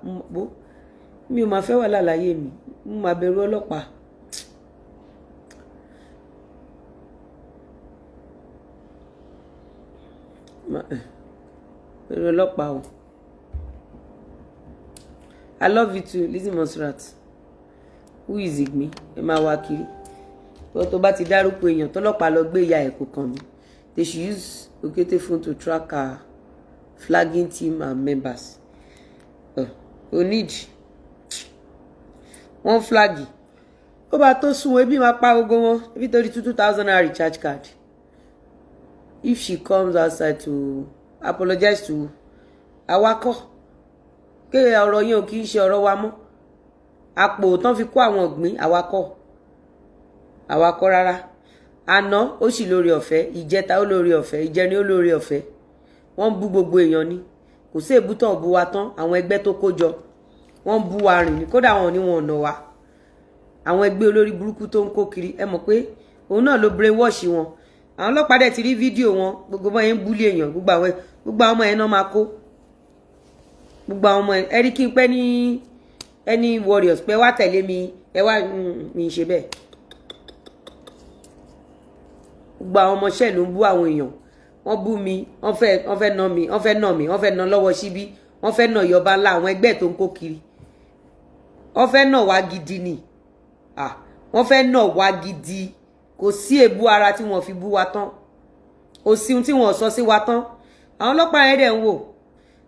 Mi ò máa fẹ́ wà lálàyé mi. Mo máa bẹ̀rù ọlọ́pàá. Bẹ̀rù ọlọ́pàá o. I love you too, Lizzy Monserrat. Who is Igmi? Ẹ máa wá kiri. Tó bá ti dárúkọ èèyàn tọ́lọ́pàá lọ gbé ìyá ẹ̀ kò kàn mí. They should use Okete phone to track our flagging team and members. Need. One flaggy. Ó bá tó sún ebi máa pa gbogbo wọn. Ebi torí 2,000 naira recharge card. If she comes outside to apologize to awakọ̀. Ké ọ̀rọ̀ yẹn ò kì í ṣe ọ̀rọ̀ wa mọ́. Àpò tán fi kó àwọn ọ̀gbìn awakọ̀ rárá. Àná ó sì lórí ọ̀fẹ́, ìjẹta ó lórí ọ̀fẹ́, ìjẹrin ó lórí ọ̀fẹ́. Wọ́n bú gbogbo èèyàn ni. Kò sí èbútàn bú wa tán, àwọn ẹgbẹ́ tó kó jọ. Wọ́n bú wa rìn ní kódà wọn ní wọn ọ̀nà wa. Àwọn ẹgbẹ́ olórí burúkú tó ń kó kiri, ẹ mọ̀ pé òun náà ló brainwash wọn. Àwọn ọlọ́pàá dẹ̀ ti rí fídíò wọn, gbogbo wọn yẹn ń búlé èèyàn, gbogbo àwọn ọmọ yẹn náà máa kó. Gbogbo àwọn ọmọ yẹn, ẹ rí kí n pẹ́ ní any warriors pé wá tẹ̀lé mi, ẹ wá mi ṣe bẹ́ẹ̀. Gbogbo àwọn ọmọọṣẹ́ ló ń bú àwọn èèyàn. Wọ́n bú mi, wọ́n fẹ́ nà mí, wọ́n fẹ́ nà lọ́wọ́ síbí, wọ́n fẹ́ nà yọba ńlá àwọn ẹgbẹ́ tó ń kó kiri. Wọ́n fẹ́ nà wá gidi ni. Wọ́n fẹ́ nà wá gidi. Kò sí èbú ara tí wọ́n fi bú wa tán. Kò sí ohun tí wọ́n sọ sí wa tán. Àwọn ọlọ́pàá yẹn dẹ̀ ń wò.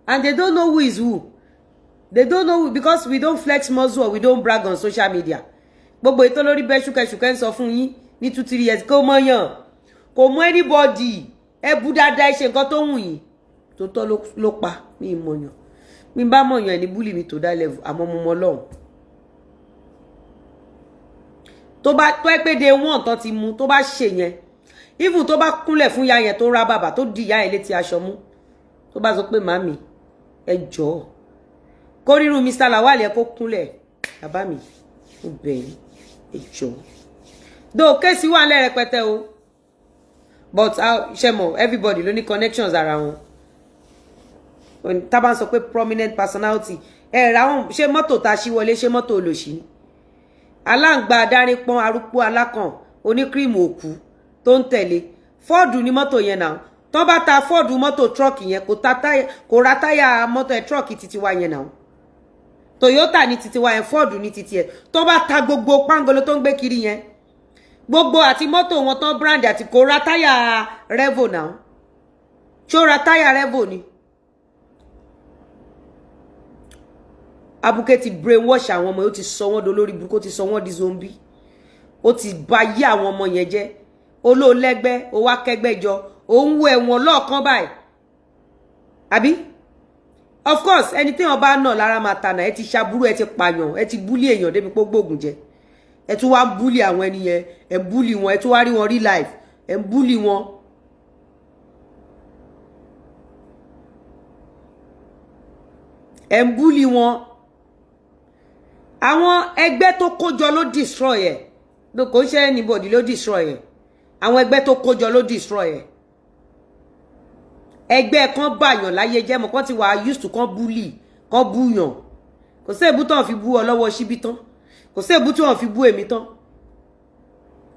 And they don't know who is who. They don't know because we don't flex muscle or we don't brag on social media. Gbogbo ètò lórí bẹ́ ṣúkẹ́ṣúkẹ́ ń sọ fún yín ní 2-3 years kó mọ̀ yàn. Kò mọ̀ anybody. Ẹ bú dáadáa ṣe nǹkan tó wù yín. Tó tọ́ ló pa mi mọ̀ yàn. Mi bá mọ̀ yàn ẹni bully mi tó dá level àmọ́ mo mọ̀ Ọlọ́run. Tó ẹ pé day one tán ti mú tó bá ṣe yẹn. Even tó bá kúnlẹ̀ fún ya yẹn tó ra bàbà tó di ya yẹn létí aṣọ mú. Tó bá sọ pé màmí ẹ jọ̀ọ́. Kó rírun Mr. Lawal ẹ kó kúnlẹ̀ bàbá mi ó bẹ̀rẹ̀ ẹ jọ̀ọ́. Do kéèsì wà lẹ́ rẹpẹtẹ o. But ṣe mọ̀ everybody ló ní connections ara wọn. Tá bá ń sọ pé prominent personality ra wọn ṣé mọ́tò tá ṣí wọlé ṣé mọ́tò olóṣì ni. Aláǹgbá adarí pọ́n arúgbó alákàn oníkírìmù òkú tó ń tẹ̀lé Ford ní mọ́tò yẹn náà. Tó bá ta Ford mọ́tò truck yẹn kò ra táyà mọ́tò truck títí wa yẹn náà. Toyota ní títí wa yẹn, Ford ní títí ẹ̀. Tó bá ta gbogbo pangolo tó ń gbé kiri yẹn. Gbogbo àti mọ́tò wọn tán brand àti kò ra táyà Revo náà. Ṣó ra táyà Revo ni. Abuké ti brainwash àwọn ọmọ, ó ti sọ wọ́n dolórí burúkú, ó ti sọ wọ́n di zombie. Ó ti bà yé àwọn ọmọ yẹn jẹ́. Olóòlẹ́gbẹ́, ó wá kẹ́gbẹ́ jọ, ó ń wo ẹ̀wọ̀n lọ́ọ̀kan báyìí. Àbí? of course anything ọba náà lára máa tànà ẹ ti ṣàbúrú ẹ ti pààyàn ẹ ti búlì èèyàn débi pé gbógun jẹ ẹ tún wá búlì àwọn ẹni yẹn ẹ búlì wọn ẹ tún wá rí wọn rí life ẹ búlì wọn. ẹ búlì wọn àwọn ẹgbẹ́ tó kójọ ló destroy ẹ kò ṣe anybody ló destroy ẹ àwọn ẹgbẹ́ tó kójọ ló destroy ẹ ẹgbẹ́ kan báyàn láyé jẹ́ mọ́ kan ti wà used to kan bully kan búyàn kò sí èbú tán fi bú ọ lọ́wọ́ síbí tán kò sí èbú tí wọ́n fi bú èmi tán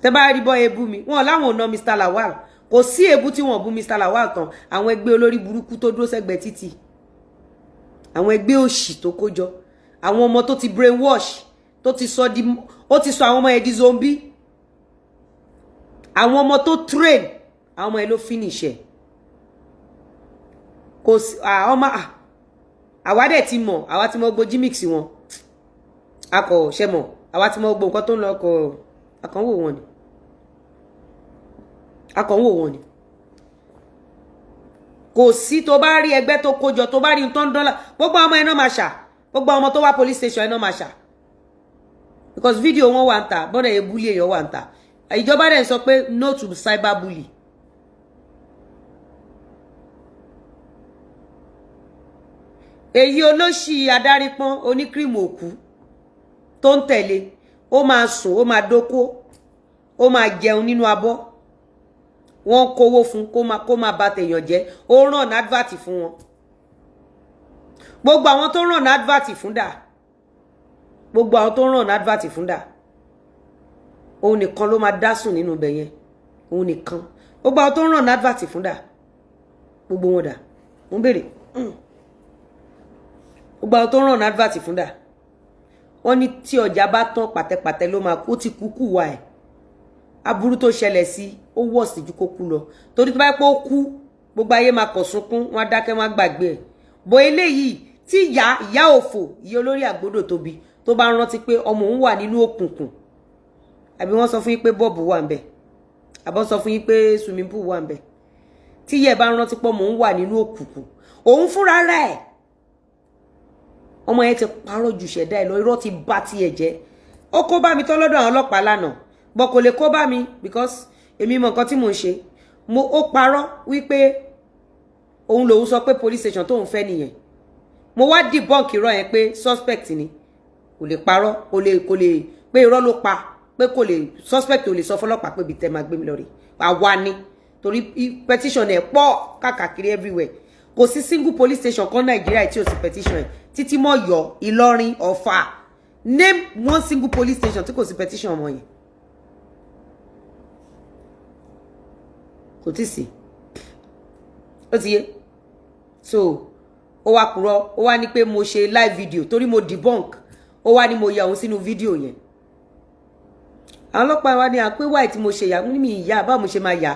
tẹ́ bá rí bọ́ ebú mi wọ́n láwọn ọ̀nà Mr. Lawal kò sí èbú tí wọ́n bú Mr. Lawal tán àwọn ẹgbẹ́ olórí burúkú tó dúró sẹ́gbẹ̀ẹ́ títì àwọn ẹgbẹ́ òṣì tó kójọ àwọn ọmọ tó ti brainwash tó ti sọ di ó ti sọ àwọn ọmọ ẹ̀ di zombie àwọn ọmọ tó train àwọn ọmọ ẹ̀ ló finish ẹ̀ kò sí ọmọ àwa dẹ̀ ti mọ̀ àwa ti mọ̀ gbogbo gimmicks wọn akọ̀ ṣe mọ̀ àwa ti mọ̀ gbogbo nǹkan tó ń lọ kọ̀ akànwò wọn ni akànwò wọn ni kò sí tó bá rí ẹgbẹ́ tó kójọ tó bá rí $10 gbogbo ọmọ iná máa ṣà gbogbo ọmọ tó wá police station iná máa ṣà because video wọn wà ń tà bọ́dẹ̀ yẹ bully èèyàn wà ń tà ìjọba dẹ̀ sọ pé no to cyberbully. Èyí olóṣì adarí pọ́n oníkírìmù òkú tó ń tẹ̀lé ó máa sùn ó máa dóko ó máa jẹun nínú abọ́ wọ́n kówó fún kó máa bà tèèyàn jẹ́ ó ràn advert fún wọn gbogbo àwọn tó ràn advert fún dà gbogbo àwọn tó ràn advert fún dà òun nìkan ló máa dá sùn nínú ibẹ̀ yẹn òun nìkan gbogbo àwọn tó ràn advert fún dà gbogbo wọn dà mo ń béèrè gbogbo àwọn tó ràn advert fún dà wọ́n ní tí ọjà bá tán pàtẹ́pàtẹ́ ló máa kú ó ti kúkú wa ẹ̀ aburú tó ṣẹlẹ̀ sí ó wọ̀ sí ju kó kú lọ torí tó bá pé ó kú gbogbo ayé máa kọ̀ sunkún wọn á dákẹ́ wọn á gbàgbé ẹ̀ bó eléyìí tí ìyá òfò ìyá olórí àgbódò tóbi tó bá rántí pé ọmọ òun wà nínú òkùnkùn àbí wọ́n sọ fún yín pé bọ́ọ̀bù wà ń bẹ̀ àbọ̀ sọ fún yín pé swimming pool wà ń bẹ̀ tí ìyá ẹ̀ bá rántí pé ọmọ òun wà nínú òkùnkùn òun fúnra rẹ̀ ọmọ yẹn ti parọ́ ju ṣẹ̀dá ẹ̀ lọ irọ́ ti bá tiẹ̀ jẹ́ ó kó bá mi tán lọ́dọ̀ àwọn ọlọ́pàá lánàá bọ́ kò lè kó bá mi because èmi mọ nǹkan tí mò ń ṣe ó parọ́ wípé òun lòun sọ pé police station tóun fẹ́ nìyẹn mo wá debunk irọ́ yẹn pé suspect ni kò lè parọ́ kò lè pé irọ́ ló pa pé kò lè suspect ò lè sọ fọlọ́pàá pé ibi tẹ́ máa gbé mi lọ rè àwa ni torí petition ẹ̀ pọ̀ káàkiri everywhere kò sí single police station kan Nàìjíríà tí ò sí petition ẹ̀ títí mọ́ Ọ̀yọ́ Ìlọrin Ọ̀fà name one single police station tí kò sí petition ọmọ yẹn kò tí sí ó ti yé so ó wá purọ́ ó wá ní pé mo ṣe live video torí mo debunk ó wá ní mo ya òun sínú fídíò yẹn àwọn ọlọ́pàá wa ní àpé wáì tí mo ṣe yà ní mi ìyá báwo mo ṣe máa yà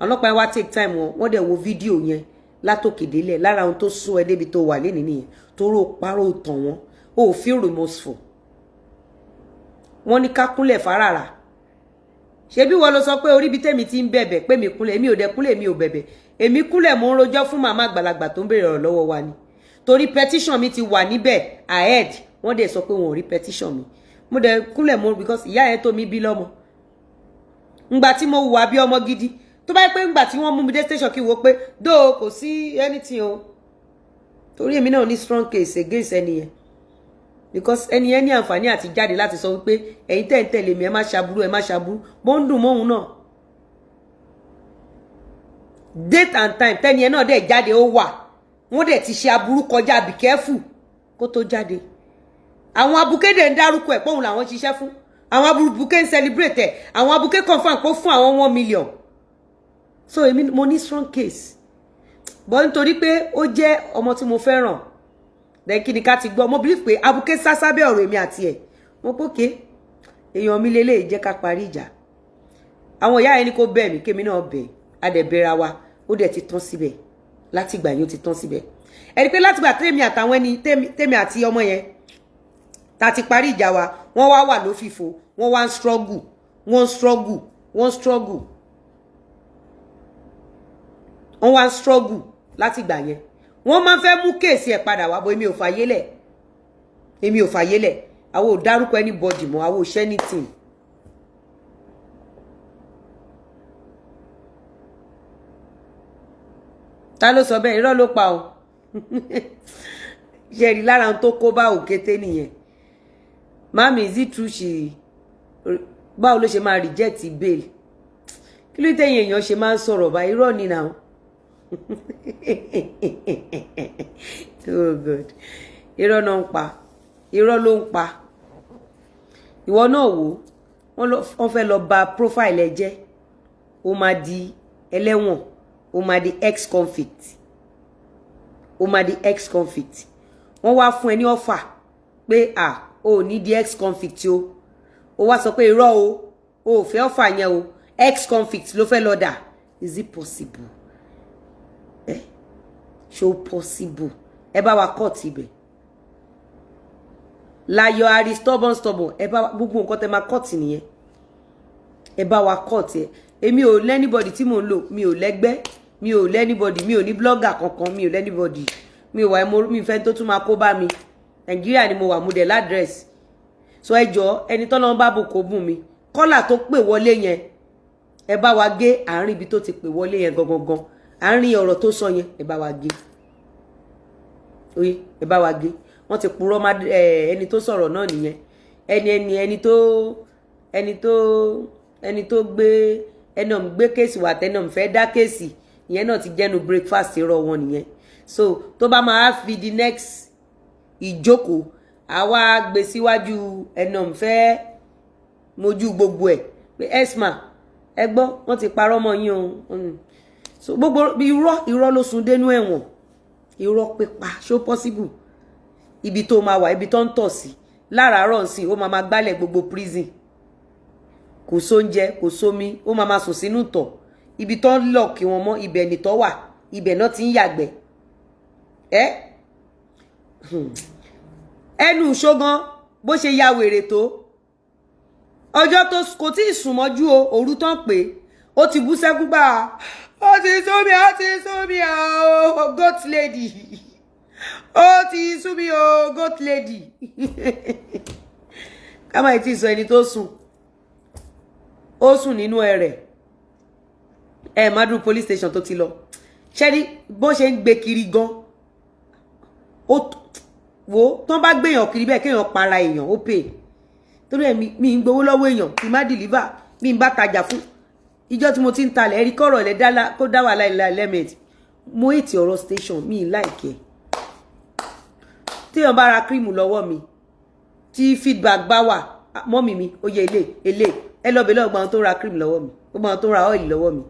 àwọn ọlọ́pàá wa take time wọ́n dẹ̀ wo fídíò yẹn látòkè délẹ̀ lára ohun tó sún ẹ débi tó wà lénìí nìyẹn toró parọ́ tàn wọ́n ó feel remorseful wọ́n ní ká kúnlẹ̀ fáràrà ṣebí wọ́n lọ sọ pé orí bí tèmi ti ń bẹ̀bẹ̀ pé mi kúnlẹ̀ èmi ò dẹ̀ kúnlẹ̀ èmi ò bẹ̀bẹ̀ èmi kúnlẹ̀ mo ń rojọ́ fún màmá àgbàlagbà tó ń béèrè ọ̀rọ̀ lọ́wọ́ wa ni torí petition mi ti wà níbẹ̀ ahead wọ́n dẹ̀ sọ pé wọn ò rí petition mi mo dẹ̀ kúnlẹ̀ mo because ìyá yẹn tó mi bí lọ́mọ ngbà tí mo wà bí ọmọ gidi tó bá yẹ pé ngbà tí wọ́n mú mi dé station kí wo pé dó kò sí anything o torí èmi náà ní strong case against ẹni yẹn because ẹni yẹn ní àǹfààní àti jáde láti sọ wípé ẹ̀yin tẹ́ ń tẹ̀lé mi ẹ má ṣaburú bó ń dùn mọ́hun náà date and time tẹ́ni yẹn náà dẹ̀ jáde ó wà wọ́n dẹ̀ ti ṣe aburú kọjá be careful kó tó jáde àwọn abukéde ń dárúkọ ẹ̀ pọ́hùn làwọn ṣiṣẹ́ fún àwọn abuké ń celebrate ẹ̀ àwọn abuké confam pé fún àwọn 1 million so èmi mo ní strong case but nítorí pé ó jẹ́ ọmọ tí mo fẹ́ràn then kí ni ká ti gbọ́ mo believe pé abuké sásábẹ́ ọ̀rọ̀ èmi àti ẹ̀ mo pókè èèyàn mi lélẹ̀ jẹ́ ká parí ìjà àwọn ìyá ẹni kó bẹ̀ mí kémi náà bẹ̀ adẹ̀bẹ̀ra wa ó dẹ̀ ti tán síbẹ̀ láti ìgbà yẹn ó ti tán síbẹ̀ ẹni pé láti ìgbà tèmi àtàwọn ẹni tèmi àti ọmọ yẹn ta ti parí ìjà wa wọ́n wá wà lófìfo wọ́n wá ń struggle wọ́n wá ń struggle láti ìgbà yẹn wọ́n máa fẹ́ mú kéèsì ẹ̀ padà wá bọ̀ èmi ò fàyélẹ̀ àwọn ò dárúkọ anybody mọ́ àwọn ò ṣe anything. Ta ló sọ bẹ́ẹ̀ irọ́ ló pa o ṣe rí lára ohun tó kó bá òkété nìyẹn. Mami, is it true she báwo ló ṣe máa reject bail? Kí ló tẹ̀yìn èèyàn ṣe máa ń sọ̀rọ̀ bá irọ́ ni náà. Oh God, irọ́ náà ń pa, irọ́ ló ń pa. Ìwọ náà wò wọ́n fẹ́ lọ bà profile ẹ jẹ́, ó máa di ẹlẹ́wọ̀n, ó máa di ex-convict, wọ́n wá fún ẹ ní offer pé o ní di ex-convict o wá sọ pé irọ́ o fẹ́ offer yẹn o, ex-convict ló fẹ́ lọ dà. Is it possible? Show possible. Ẹ bá wa court ibẹ̀. Láyọ̀ ari stubborn ẹ bá gbogbo nǹkan tẹ́ máa court nìyẹn. Ẹ bá wa court ẹ. Èmi ò anybody tí mò ń lò, mi ò lẹ́gbẹ́, mi ò anybody, mi ò ní blogger kankan, mi ò anybody. Mi ò wá mi fẹ́ tó tún máa kó bá mi. Nàìjíríà ni mo wà mo dẹ̀ ládrẹ́sì. So ẹ jọ̀ọ́ ẹni tọ́lọ́run bá bò kó bùn mi. Kọ́là tó pè wọlé yẹn. Ẹ bá wa gé àárín ibi tó ti pè wọlé yẹn gangan. Àárín ọ̀rọ̀ tó sọ yẹn ẹ bá wa gé. Oye, ẹ bá wa gé. Wọ́n ti purọ́ má ẹni tó sọ̀rọ̀ náà nìyẹn. Ẹni tó gbé ẹnàm gbé kéèsì wà tẹnàm fẹ́ dá kéèsì ìyẹn náà ti jẹ́nu breakfast irọ́ wọn nìyẹn. So tó bá máa fi the next ìjókòó àwa gbé síwájú ẹnàm fẹ́ mojú gbogbo ẹ̀ pé esma ẹ gbọ́ wọ́n ti parọ́ mọ́ yín o. So gbogbo irọ́ ló sún dénú ẹ̀wọ̀n, irọ́ pípa ṣó possible. Ibi tó máa wà ibi tó ń tọ̀ sí láràárọ̀ sí ó máa gbálẹ̀ gbogbo prison, kò sóúnjẹ kò sómi, ó máa sùn sínú tọ̀. Ibi tó ń lọ kí wọn mọ́ ibẹ̀ nìtọ́ wà, ibẹ̀ náà ti ń yàgbẹ́. Ẹnu ṣógan bó ṣe ya wèrè tó ọjọ́ tó kò tí ì sùn mọ́jú o, òru tán pé ó ti bú sẹ́kú gbà ó ti sú mi o goat lady ó ti sú mi o goat lady. Ká má ti sọ ẹni tó sùn ó sùn nínú ẹrẹ̀ Madu police station tó ti lọ ṣẹ́rí bó ṣe ń gbé kiri gan ó wo tán bá gbéyàn kiri bẹ́ẹ̀ kéèyàn para èèyàn ó pè torí ẹ̀ mi ń gbowó lọ́wọ́ èèyàn kí má deliver mi ń bá tajà fún ìjọ tí mo ti ń talẹ̀ ẹ̀rí kọ́rọ̀ ilẹ̀ kó dá wà láìláì lẹ́mẹ̀tì mo ètì ọ̀rọ̀ station mi láìkẹ́ téèyàn bá ra cream lọ́wọ́ mi tí feedback bá wà mọ́mì mi ó yẹ ilé ẹ lọ bèlè ọgbà wọn tó ra cream lọ́wọ́ mi ó gbà wọn tó ra oil lọ́wọ́ mi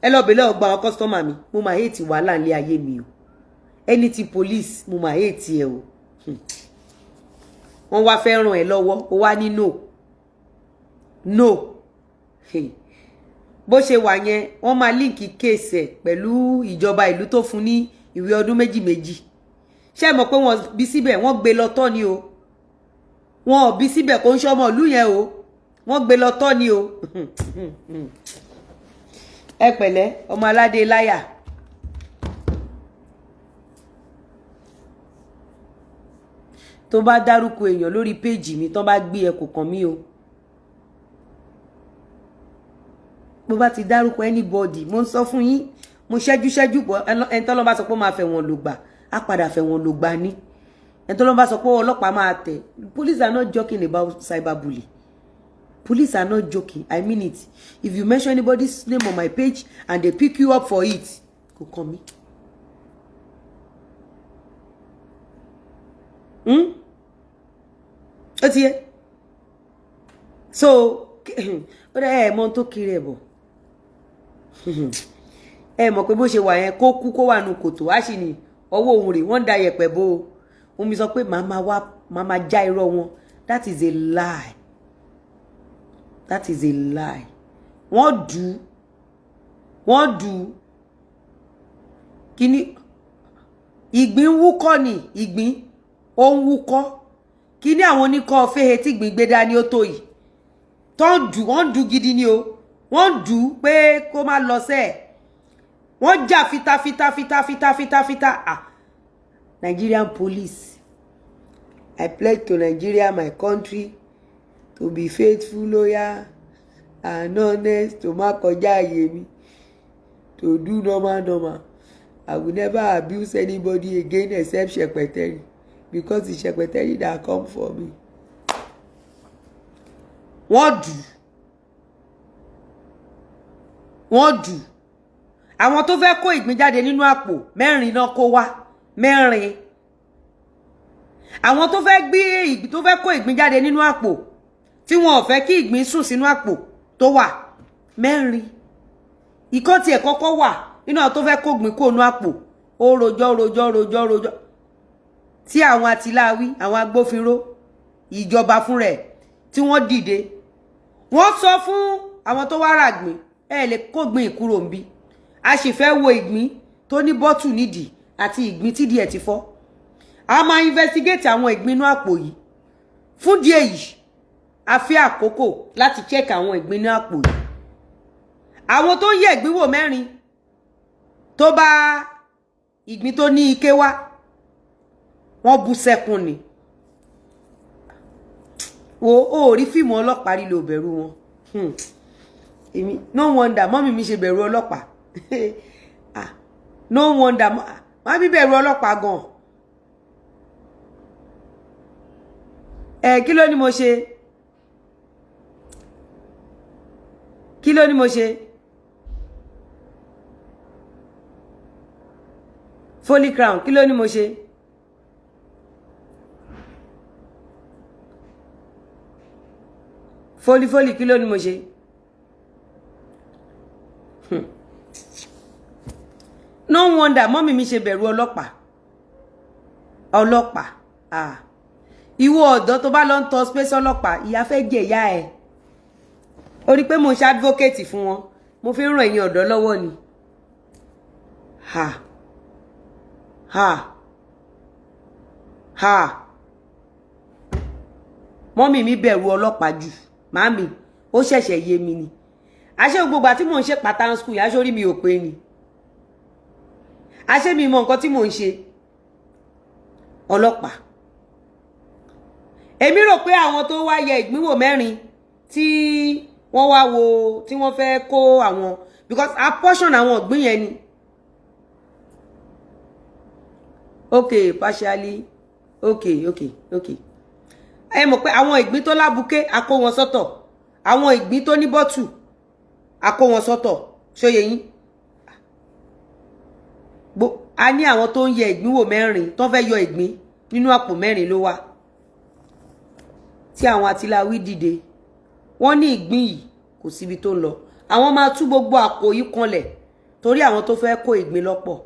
ẹ lọ bèlè ọgbà wọn customer mi mo máa ètì wàhálà nílé ayé mi o ẹni tí police mo máa ètì ẹ o wọ́n wá fẹ́ ràn ẹ́ lọ́wọ́ ó wá ní no bó ṣe wà yẹn wọ́n máa líǹkì kéèsì ẹ̀ pẹ̀lú ìjọba ìlú tó fún ní ìwé ọdún méjì ṣé mọ̀ pé wọ́n bí síbẹ̀ wọ́n gbé lọ tọ́ ni o wọ́n ò bí síbẹ̀ kó ń ṣọmọ ìlú yẹn o wọ́n gbé lọ tọ́ ni o. Ẹ pẹ̀lẹ́ ọmọ aládé láyà. Tó bá dárúkọ èèyàn lórí péjì mi tán bá gbé ẹ kò kàn mí o. Bó bá ti dárúkọ anybody mo ń sọ fún yín mo ṣẹ́jú pọ̀ ẹni tọ́lọ́ bá sọ pé ó máa fẹ́ wọn lò gbà á padà fẹ́ wọn lò gbà ní ẹni tọ́lọ́ bá sọ pé ọlọ́pàá máa tẹ̀. Police are not joking about cyberbullying. Police are not joking. I mean it. If you mention anybody's name on my page and they pick you up for it, kò kàn mí. Ó ti yé. So ó dẹ́ ẹ̀ mọ́ tó kiri ẹ̀ bọ̀. Ẹ mọ̀ pé bó ṣe wà yẹn kó kú kó wà nù kòtò á sì ní ọwọ́ òun rè wọ́n da yẹ̀pẹ̀ bò ó. Omi sọ pé màmá já irọ́ wọn. That is a lie. That is a lie. Wọ́n dù kíní ìgbín wúkọ́ ni ìgbín ó ń wúkọ́ kíní àwọn oníkọ́ fẹ́he tí ìgbín gbé dání ó tó yìí wọ́n dù gidi ni o wọ́n dù pé kó má lọ sẹ́ẹ̀ wọ́n jà fita Nigerian police. I pledge to Nigeria, my country, to be faithful, loyal, and honest, to má kọjá àyè mi, to do normal. I will never abuse anybody again except Shekpeteri, because it's Shekpeteri that come for me. Wọ́n dù. Àwọn tó fẹ́ kó ìgbín jáde nínú àpò mẹ́rin náà kó wá. Mẹ́rin. Àwọn tó fẹ́ kó ìgbín jáde nínú àpò tí wọn ò fẹ́ kí ìgbín sùn sínú àpò tó wà. Mẹ́rin. Ìkan tí ẹ̀ kọ́kọ́ wà nínú àwọn tó fẹ́ kó ìgbín kó nú àpò. Ó rojọ́. Tí àwọn àtìláwí, àwọn agbófinró, ìjọba fún rẹ̀ tí wọ́n dìde. Wọ́n sọ fún àwọn tó wá ra ìgbín, ẹ lè kó ìgbín kúrò ńbí. A sì fẹ́ wo ìgbín tó ní bọ́tù nídìí àti ìgbín tí díẹ̀ ti fọ́. A máa investigate àwọn ìgbín inú àpò yìí. Fún díẹ̀ yìí, a fi àkókò láti check àwọn ìgbín inú àpò yìí. Àwọn tó ń yẹ ìgbín wò mẹ́rin tó bá ìgbín tó ní ike wá, wọ́n bú sẹ́kún ni. Ó rí fíìmù ọlọ́pàá rí ló bẹ̀rù wọn. No wonder mọ́mì mi ṣe bẹ̀rù ọlọ́pàá. No wonder má bí bẹ̀rù ọlọ́pàá gan. Kí ló ní mo ṣe? Kí ló ní mo ṣe? Foley crown, kí ló ní mo ṣe? Foley, kí ló ní mo ṣe? No wonder mọ́mì mi ṣe bẹ̀rù ọlọ́pàá. Ìwọ ọ̀dọ́ tó bá lọ ń tọ space ọlọ́pàá, ìyà fẹ́ jẹ ìyá ẹ̀. Ó rí pé mo ṣe advocate fún wọn. Mo fi ń ràn ẹ̀yin ọ̀dọ́ lọ́wọ́ ni. Mọ́mì mi bẹ̀rù ọlọ́pàá jù. Màámi, ó ṣẹ̀ṣẹ̀ yé mi ni. Àṣé gbogbo àti mò ń ṣe pattern school, àṣé orí mi ò pé ni. Àṣé mi mọ nǹkan tí mò ń ṣe. Ọlọ́pàá. Èmi rò pé àwọn tó wá yẹ ìgbín wò mẹ́rin tí wọ́n wá wo tí wọ́n fẹ́ kó àwọn, because a portion àwọn ìgbín yẹn ni. Okay, partially. Okay. Ẹ mọ̀ pé àwọn ìgbín tó lábùké a kó wọn sọ́tọ̀. Àwọn ìgbín tó ní bọ́tù a kó wọn sọ́tọ̀. Ṣóyé yín? A ní àwọn tó ń yẹ ìgbín wò mẹ́rin tó fẹ́ yọ ìgbín nínú àpò mẹ́rin ló wà. Tí àwọn àtìláwí dìde, wọ́n ní ìgbín yìí kò síbi tó ń lọ. Àwọn máa tú gbogbo àpò yìí kanlẹ̀ torí àwọn tó fẹ́ kó ìgbín lọ́pọ̀.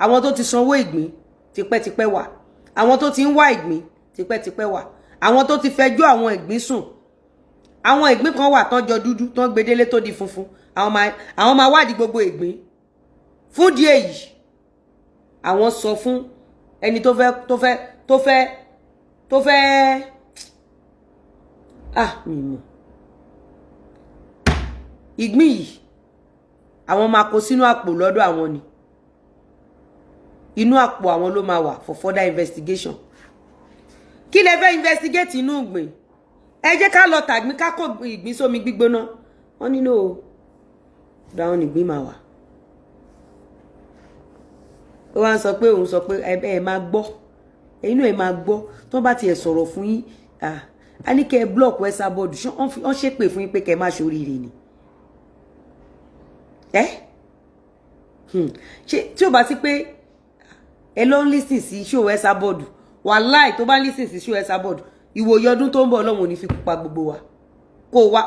Àwọn tó ti sanwó ìgbín tipẹ́tipẹ́ wà. Àwọn tó ti ń wá ìgbín tipẹ́tipẹ́ wà. Àwọn tó ti fẹjọ́ àwọn ìgbín sùn. Àwọn ìgbín kan wà tán jọ dúdú tán gbedele tó di funfun. Àwọn máa wádìí gbogbo ìgbín. Fún díẹ̀ yìí, àwọn sọ fún ẹni tó fẹ́ mi mọ̀. Ìgbín yìí àwọn máa kó sínú àpò lọ́dọ̀ àwọn ni. Inú àpò àwọn ló máa wà for further investigation. Kí lẹ fẹ́ investigate inú ìgbín? Ẹ jẹ́ ká lọ tàgbín ká kó ìgbín sómi gbígbóná. Wọ́n ní no. Dáwọn ìgbín máa wà. Ó wá ń sọ pé òun sọ pé ẹ máa gbọ́. Ẹ̀yin náà ẹ máa gbọ́. Tó bá tiẹ̀ sọ̀rọ̀ fún yín, a ní kẹ́ block Esabod. Wọ́n ṣépè fún yín pé kẹ́ má ṣoríire ni. Ṣé tí ó bá sí pé ẹ lọ ń listen sí show Esabod, wàláì tó bá ń listen sí show Esabod, ìwòye ọdún tó ń bọ̀ Ọlọ́run ò ní fi pa gbogbo wa.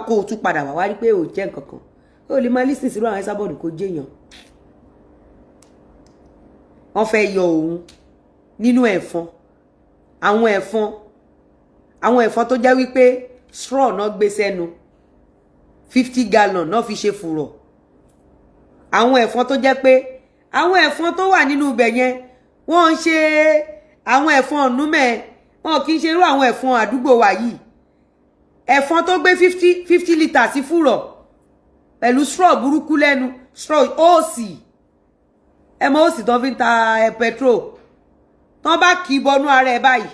Kó o tún padà wá rí pé ò jẹ́ nǹkan kan. Ó lè máa listen sí àwọn Esabod kó jẹ́yàn. Wọ́n fẹ́ yọ òun nínú ẹ̀fọn. Àwọn ẹ̀fọn tó jẹ́ wípé straw náà gbé sẹ́nu 50 gallon náà fi ṣe fùrọ̀. Àwọn ẹ̀fọn tó jẹ́ pé àwọn ẹ̀fọn tó wà nínú ibẹ̀ yẹn wọ́n ń ṣe àwọn ẹ̀fọn ọ̀nùmẹ̀, wọn kì í ṣe irú àwọn ẹ̀fọn àdúgbò wa yìí. Ẹ̀fọn tó gbé 50 litres sí fùrọ̀ pẹ̀lú straw burúkú lẹ́nu, straw òsì. Ẹ mọ̀ òsì tó fi ń ta petrol. tán bá kì í bọnú ara ẹ̀ báyìí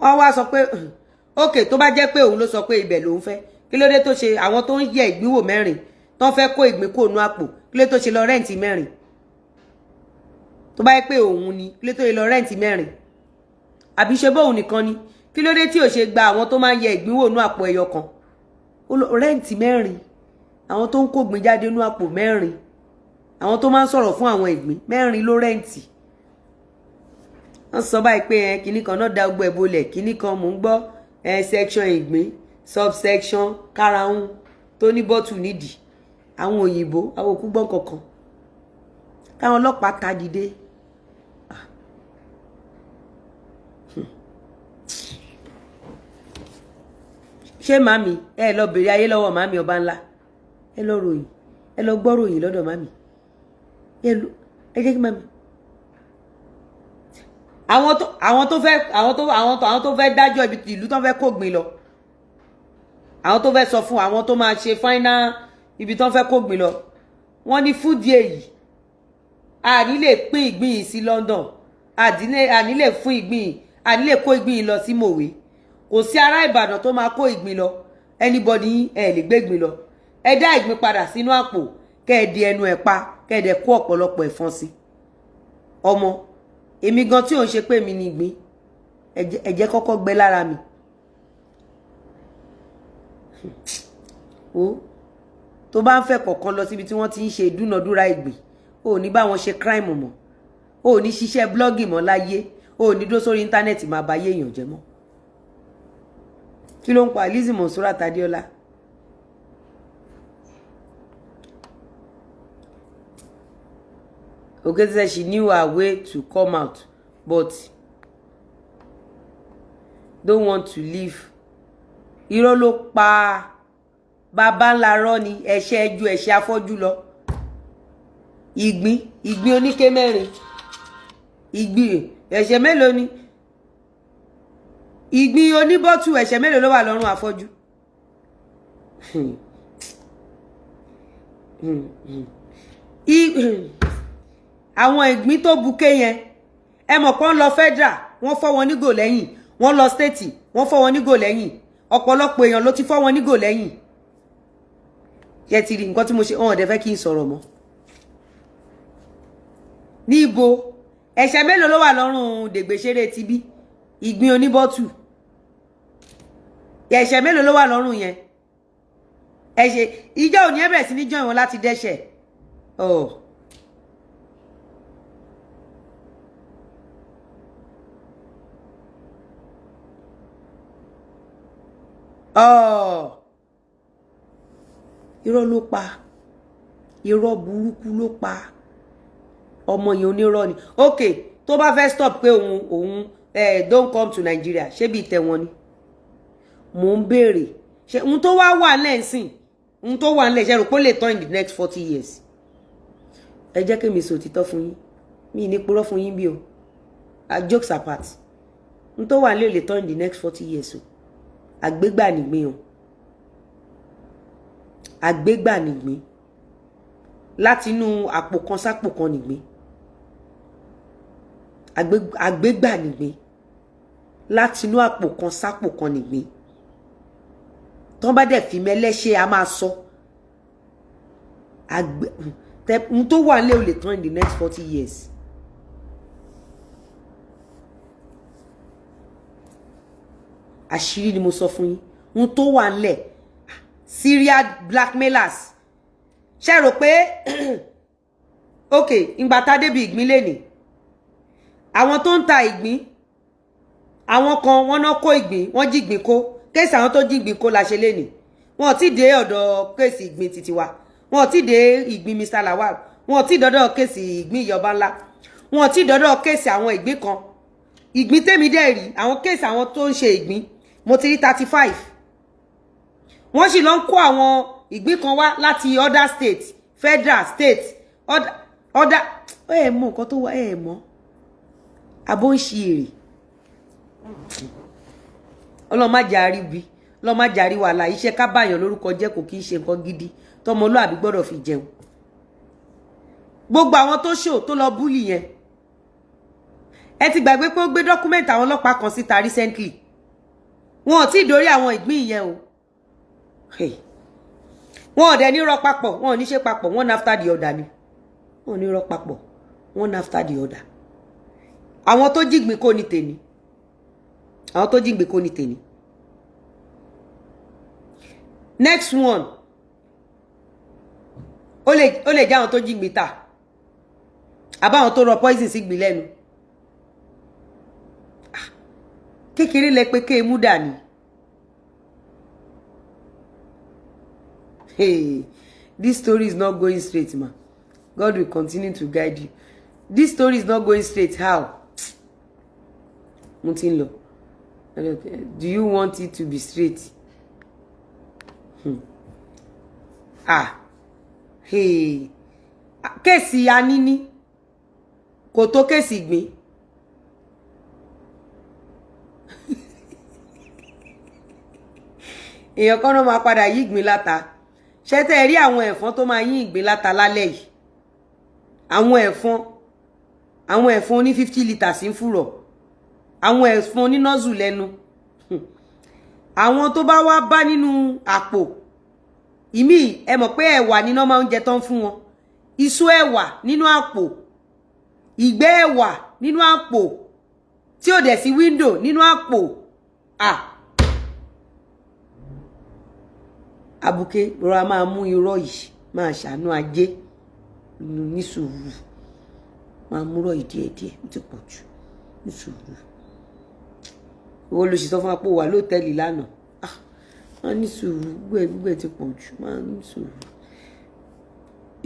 wọ́n wá sọ pé okay tó bá jẹ́ pé òun ló sọ pé ibẹ̀ lòun fẹ́ kí ló dé tó ṣe àwọn tó ń yẹ ìgbín wò mẹ́rin tán fẹ́ kó ìgbín kó nú àpò kí ló tó ṣe lọ rẹ́ǹtì mẹ́rin tó bá yẹ pé òun ni kí ló tó ṣe lọ rẹ́ǹtì mẹ́rin àbí ṣe bóun nìkan ni kí ló dé tí ò ṣe gba àwọn tó máa ń yẹ ìgbín wò nú àpò ẹyọ kan rẹ́ǹtì mẹ́rin àwọn tó ń kó ìgbín jáde nú àpò mẹ́rin àwọn tó máa ń sọ̀rọ̀ fún àwọn ìgbín mẹ́rin ló rẹ́ǹtì wọ́n sọ báyìí pé kinní kan náà da gbogbo ẹ̀ bolẹ̀ kinní kan mò ń gbọ́ section ìgbín subsection karahun tó ní bọ́tù nídìí àwọn òyìnbó àwọn òkú gbọ́n kankan káwọn ọlọ́pàá ta dìde ṣé màmí ẹ lọ bèrè ayé lọ́wọ́ màmí ọba ńlá ẹ lọ ròyìn ẹ lọ gbọ́ ròyìn lọ́dọ̀ màmí ẹ jẹ́ kí màmí àwọn tó fẹ́ dájọ́ ibi ìlú tó fẹ́ kó gbìn lọ àwọn tó fẹ́ sọ fún àwọn tó máa ṣe final ibi tó fẹ́ kó gbìn lọ wọ́n ní fúdìí èyí àní lè pín ìgbín yìí sí London àní lè fún ìgbín àní lè kó ìgbín yìí lọ sí Mòwe kò sí ará Ìbàdàn tó máa kó ìgbín lọ anybody ẹ lè gbé ìgbín lọ ẹ dá ìgbín padà sínú àpò kẹ́ ẹ di ẹnu ẹ̀ pa kẹ́ ẹ dẹ̀ kó ọ̀pọ̀lọpọ̀ ẹ̀fọn sí ọmọ èmi gan tí ò ń ṣe pé mi ní ìgbín ẹ̀jẹ̀ kọ́kọ́ gbẹ lára mi o tó bá ń fẹ́ kọ̀ọ̀kan lọ síbi tí wọ́n ti ń ṣe ìdúnadúrà ìgbín o ní bá wọn ṣe crime mọ́ o ní ṣiṣẹ́ blogging mọ́ láyé o ní dó sórí íńtánẹ́ẹ̀tì máa bá yéèyàn jẹ́ mọ́ kí ló ń pa Lizzy Monsurat Adéọlá okay said she knew her way to come out but don't want to leave irọ́ ló pa bàbá ńlá rọ́ ni ẹ̀ṣẹ̀ ju ẹ̀ṣẹ̀ afọ́jú lọ ìgbín oníké mẹ́rin ìgbín ẹ̀ṣẹ̀ mélòó ni ìgbín oníbọ́tù ẹ̀ṣẹ̀ mélòó ló wà lọ́rùn afọ́jú àwọn ìgbín tó buké yẹn ẹ mọ̀ pé wọ́n lọ federal wọ́n fọ́ wọn nígò lẹ́yìn wọ́n lọ state wọ́n fọ́ wọn nígò lẹ́yìn ọ̀pọ̀lọpọ̀ èèyàn ló ti fọ́ wọn nígò lẹ́yìn yẹ ti rí nǹkan tí mo ṣe ọ̀hún ọ̀dẹ̀ fẹ́ kí n sọ̀rọ̀ mọ́ níbo ẹ̀ṣẹ̀ mélòó ló wà lọ́rùn dègbèṣeré tibí ìgbín oníbọ́tù ẹ̀ṣẹ̀ mélòó ló wà lọ́rùn yẹn ẹ̀ṣẹ̀ ìjọ òní ẹ bẹ̀rẹ̀ sí ní join wọn láti dẹ́ṣẹ̀ irọ́ ló pa irọ́ burúkú ló pa ọmọ yẹn onírọ́ ni okay tó bá fẹ́ stop pé òun don't come to Nigeria ṣé bí tẹ wọn ni mò ń béèrè ṣé ohun tó wà lẹ́sìn ohun tó wà nílẹ̀ ṣe rò pé ó lè tán in the next 40 years ẹ jẹ́ kí mi sọ òtítọ́ fún yín mi ní purọ́ fún yín bí o jokes apart ohun tó wà nílẹ̀ lè tán in the next 40 years o àgbégbà nìgbín o àgbégbà nìgbín láti inú àpò kan sápò kan nìgbín àgbégbà nìgbín láti inú àpò kan sápò kan nìgbín tó bá dẹ̀ fi mẹ́lẹ́ṣẹ́ a máa sọ ohun tó wà nílẹ̀ ò lè tán in the next 40 years. àṣírí ni mo sọ fún yín ohun tó wà nílẹ̀ serial blackmailers ṣe rò pé okay ìgbà tá débi ìgbín lẹ́nìí àwọn tó ń ta ìgbín àwọn kan wọ́n náà kó ìgbín wọ́n jí ìgbín kó kéèsì àwọn tó jí ìgbín kó la ṣe lẹ́nìí wọn ò tí dé ọ̀dọ̀ kéèsì ìgbín títí wa wọn ò tí dé ìgbín Mr. Lawal wọn ò tí dọ́dọ̀ kéèsì ìgbín ìyọba ńlá wọn ò tí dọ́dọ̀ kéèsì àwọn ìgbín kan ìgbín tèmi dẹ̀ rí àwọn kéèsì àwọn tó ń ṣe ìgbín mo ti rí 35 wọ́n sì lọ ń kó àwọn ìgbín kan wá láti other state federal state other ẹ mọ̀ nǹkan tó wà ẹ mọ̀ abó ń ṣe èrè ọlọ́mọ jàrí bí ọlọ́mọ jàrí wàhálà iṣẹ́ ká báyàn lórúkọ jẹ́ kò kí ń ṣe nǹkan gidi tọmọlúàbí gbọ́dọ̀ fi jẹun gbogbo àwọn tó show tó lọ bully yẹn ẹ ti gbàgbé pé ó gbé document àwọn ọlọ́pàá kan síta recently wọn ò tí dórí àwọn ìgbín yẹn o wọn ò dẹ̀ ní rọ papọ̀ wọn ò ní ṣe papọ̀ one after the other ni wọn ò ní rọ papọ̀ one after the other àwọn tó jígbìn kò ní tèmi àwọn tó jígbìn kò ní tèmi next one ó lè jẹ́ àwọn tó jígbìn ta àbáwọn tó rọ poison sí gbìn lẹ́nu kékeré lẹ pé ké mú dà ní. Hey, this story is not going straight, ma. God will continue to guide you. This story is not going straight. How? Mutinlo. Do you want it to be straight? Hey. Kesi anini. Kò tó kesi gbin. Èèyàn kan náà máa padà yí ìgbín láta. Ṣé tẹ́ rí àwọn ẹ̀fọn tó máa yí ìgbín láta lálẹ́ yìí? Àwọn ẹ̀fọn ní 50 litres ń fúrọ̀. Àwọn ẹ̀fọn ní nọ́ọ̀zù lẹ́nu. Àwọn tó bá wá bá nínú àpò. Ìmí ẹ mọ̀ pé ẹ̀wà ní normal oúnjẹ tán fún wọn. Iṣu ẹ̀wà nínú àpò. Ìgbẹ́ ẹ̀wà nínú àpò. Tí ò dẹ̀ sí window nínú àpò. Abuké rọra máa mú irọ́ yìí máa ṣàánú ajé ní sùúrù máa múrọ̀ yìí díẹ̀díẹ̀ ó ti pọ̀ jù ní sùúrù ìwọ ló sì sọ fún wa pé wà lóòtẹ́ẹ̀lì lánàá máa ní sùúrù gbogbo ti pọ̀ jù máa ní sùúrù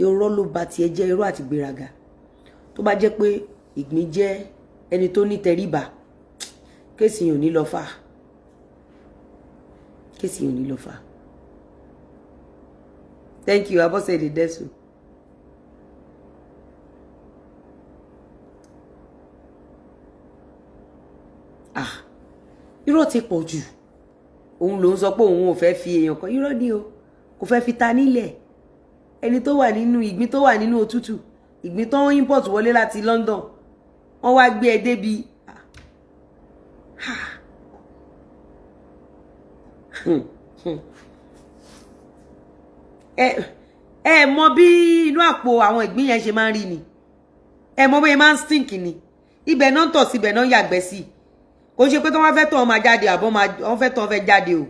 irọ́ ló ba tiẹ̀ jẹ́ irọ́ àti gbéraga tó bá jẹ́ pé ìgbín jẹ́ ẹni tó ní tẹríba kéèsì yìí ò ní lọ fà kéèsì yìí ò ní lọ fà. Thank you, Abosede Desu. Irọ́ ti pọ̀ jù. Òun ló ń sọ pé òun ò fẹ́ fi èèyàn kan. Irọ́ ni o. Kò fẹ́ fi ta nílẹ̀. Ẹni tó wà nínú ìgbín tó wà nínú òtútù. Ìgbín tó ń import wọlé láti London. Wọ́n wá gbé ẹ débi. Ẹ mọ̀ bí inú àpò àwọn ìgbín yẹn ṣe máa ń rí ni ẹ mọ̀ bí máa ń stink ni ibẹ̀ náà tọ̀ síbẹ̀ náà yàgbẹ́ sí kò ṣe pé tó wọ́n fẹ́ tọ̀ máa jáde àbọ̀ wọ́n fẹ́ tọ̀ fẹ́ jáde o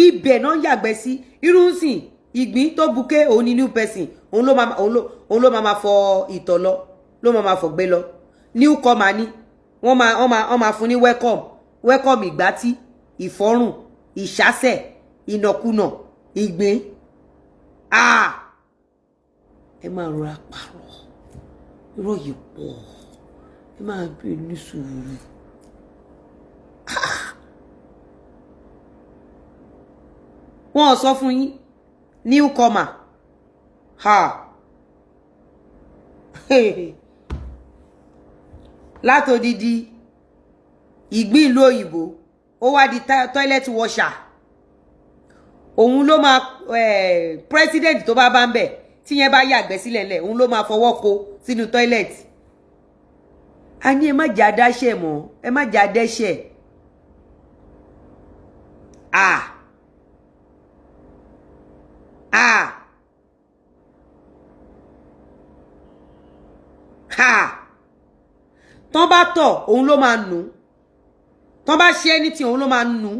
ibẹ̀ náà yàgbẹ́ sí irú sìn ìgbín tó buké òun ni new person òun ló máa fọ ìtọ̀ lọ ló máa fọ gbé lọ new comer ni wọ́n máa fún ní welcome ìgbátí ìfọ́rùn ìṣásẹ̀ ìnàkúnà ìgbín ẹ máa rọra pààrọ̀ irọ́ yìí pọ̀ ẹ máa bí ní sùúrù wọ́n sọ fún yín newcomer látòdìdí ìgbín ìlú òyìnbó ó wá di toilet washer òun ló máa president tó bá ń bẹ̀ tí yẹn bá yàgbẹ́ sílẹ̀ lẹ̀ òun ló máa fọwọ́ ko sínú toilet a ní ẹ má jà dáṣẹ̀ mọ́ ẹ má jà dẹ́ṣẹ̀ tán bá tọ̀ òun ló máa nù tán bá ṣe anything òun ló máa nù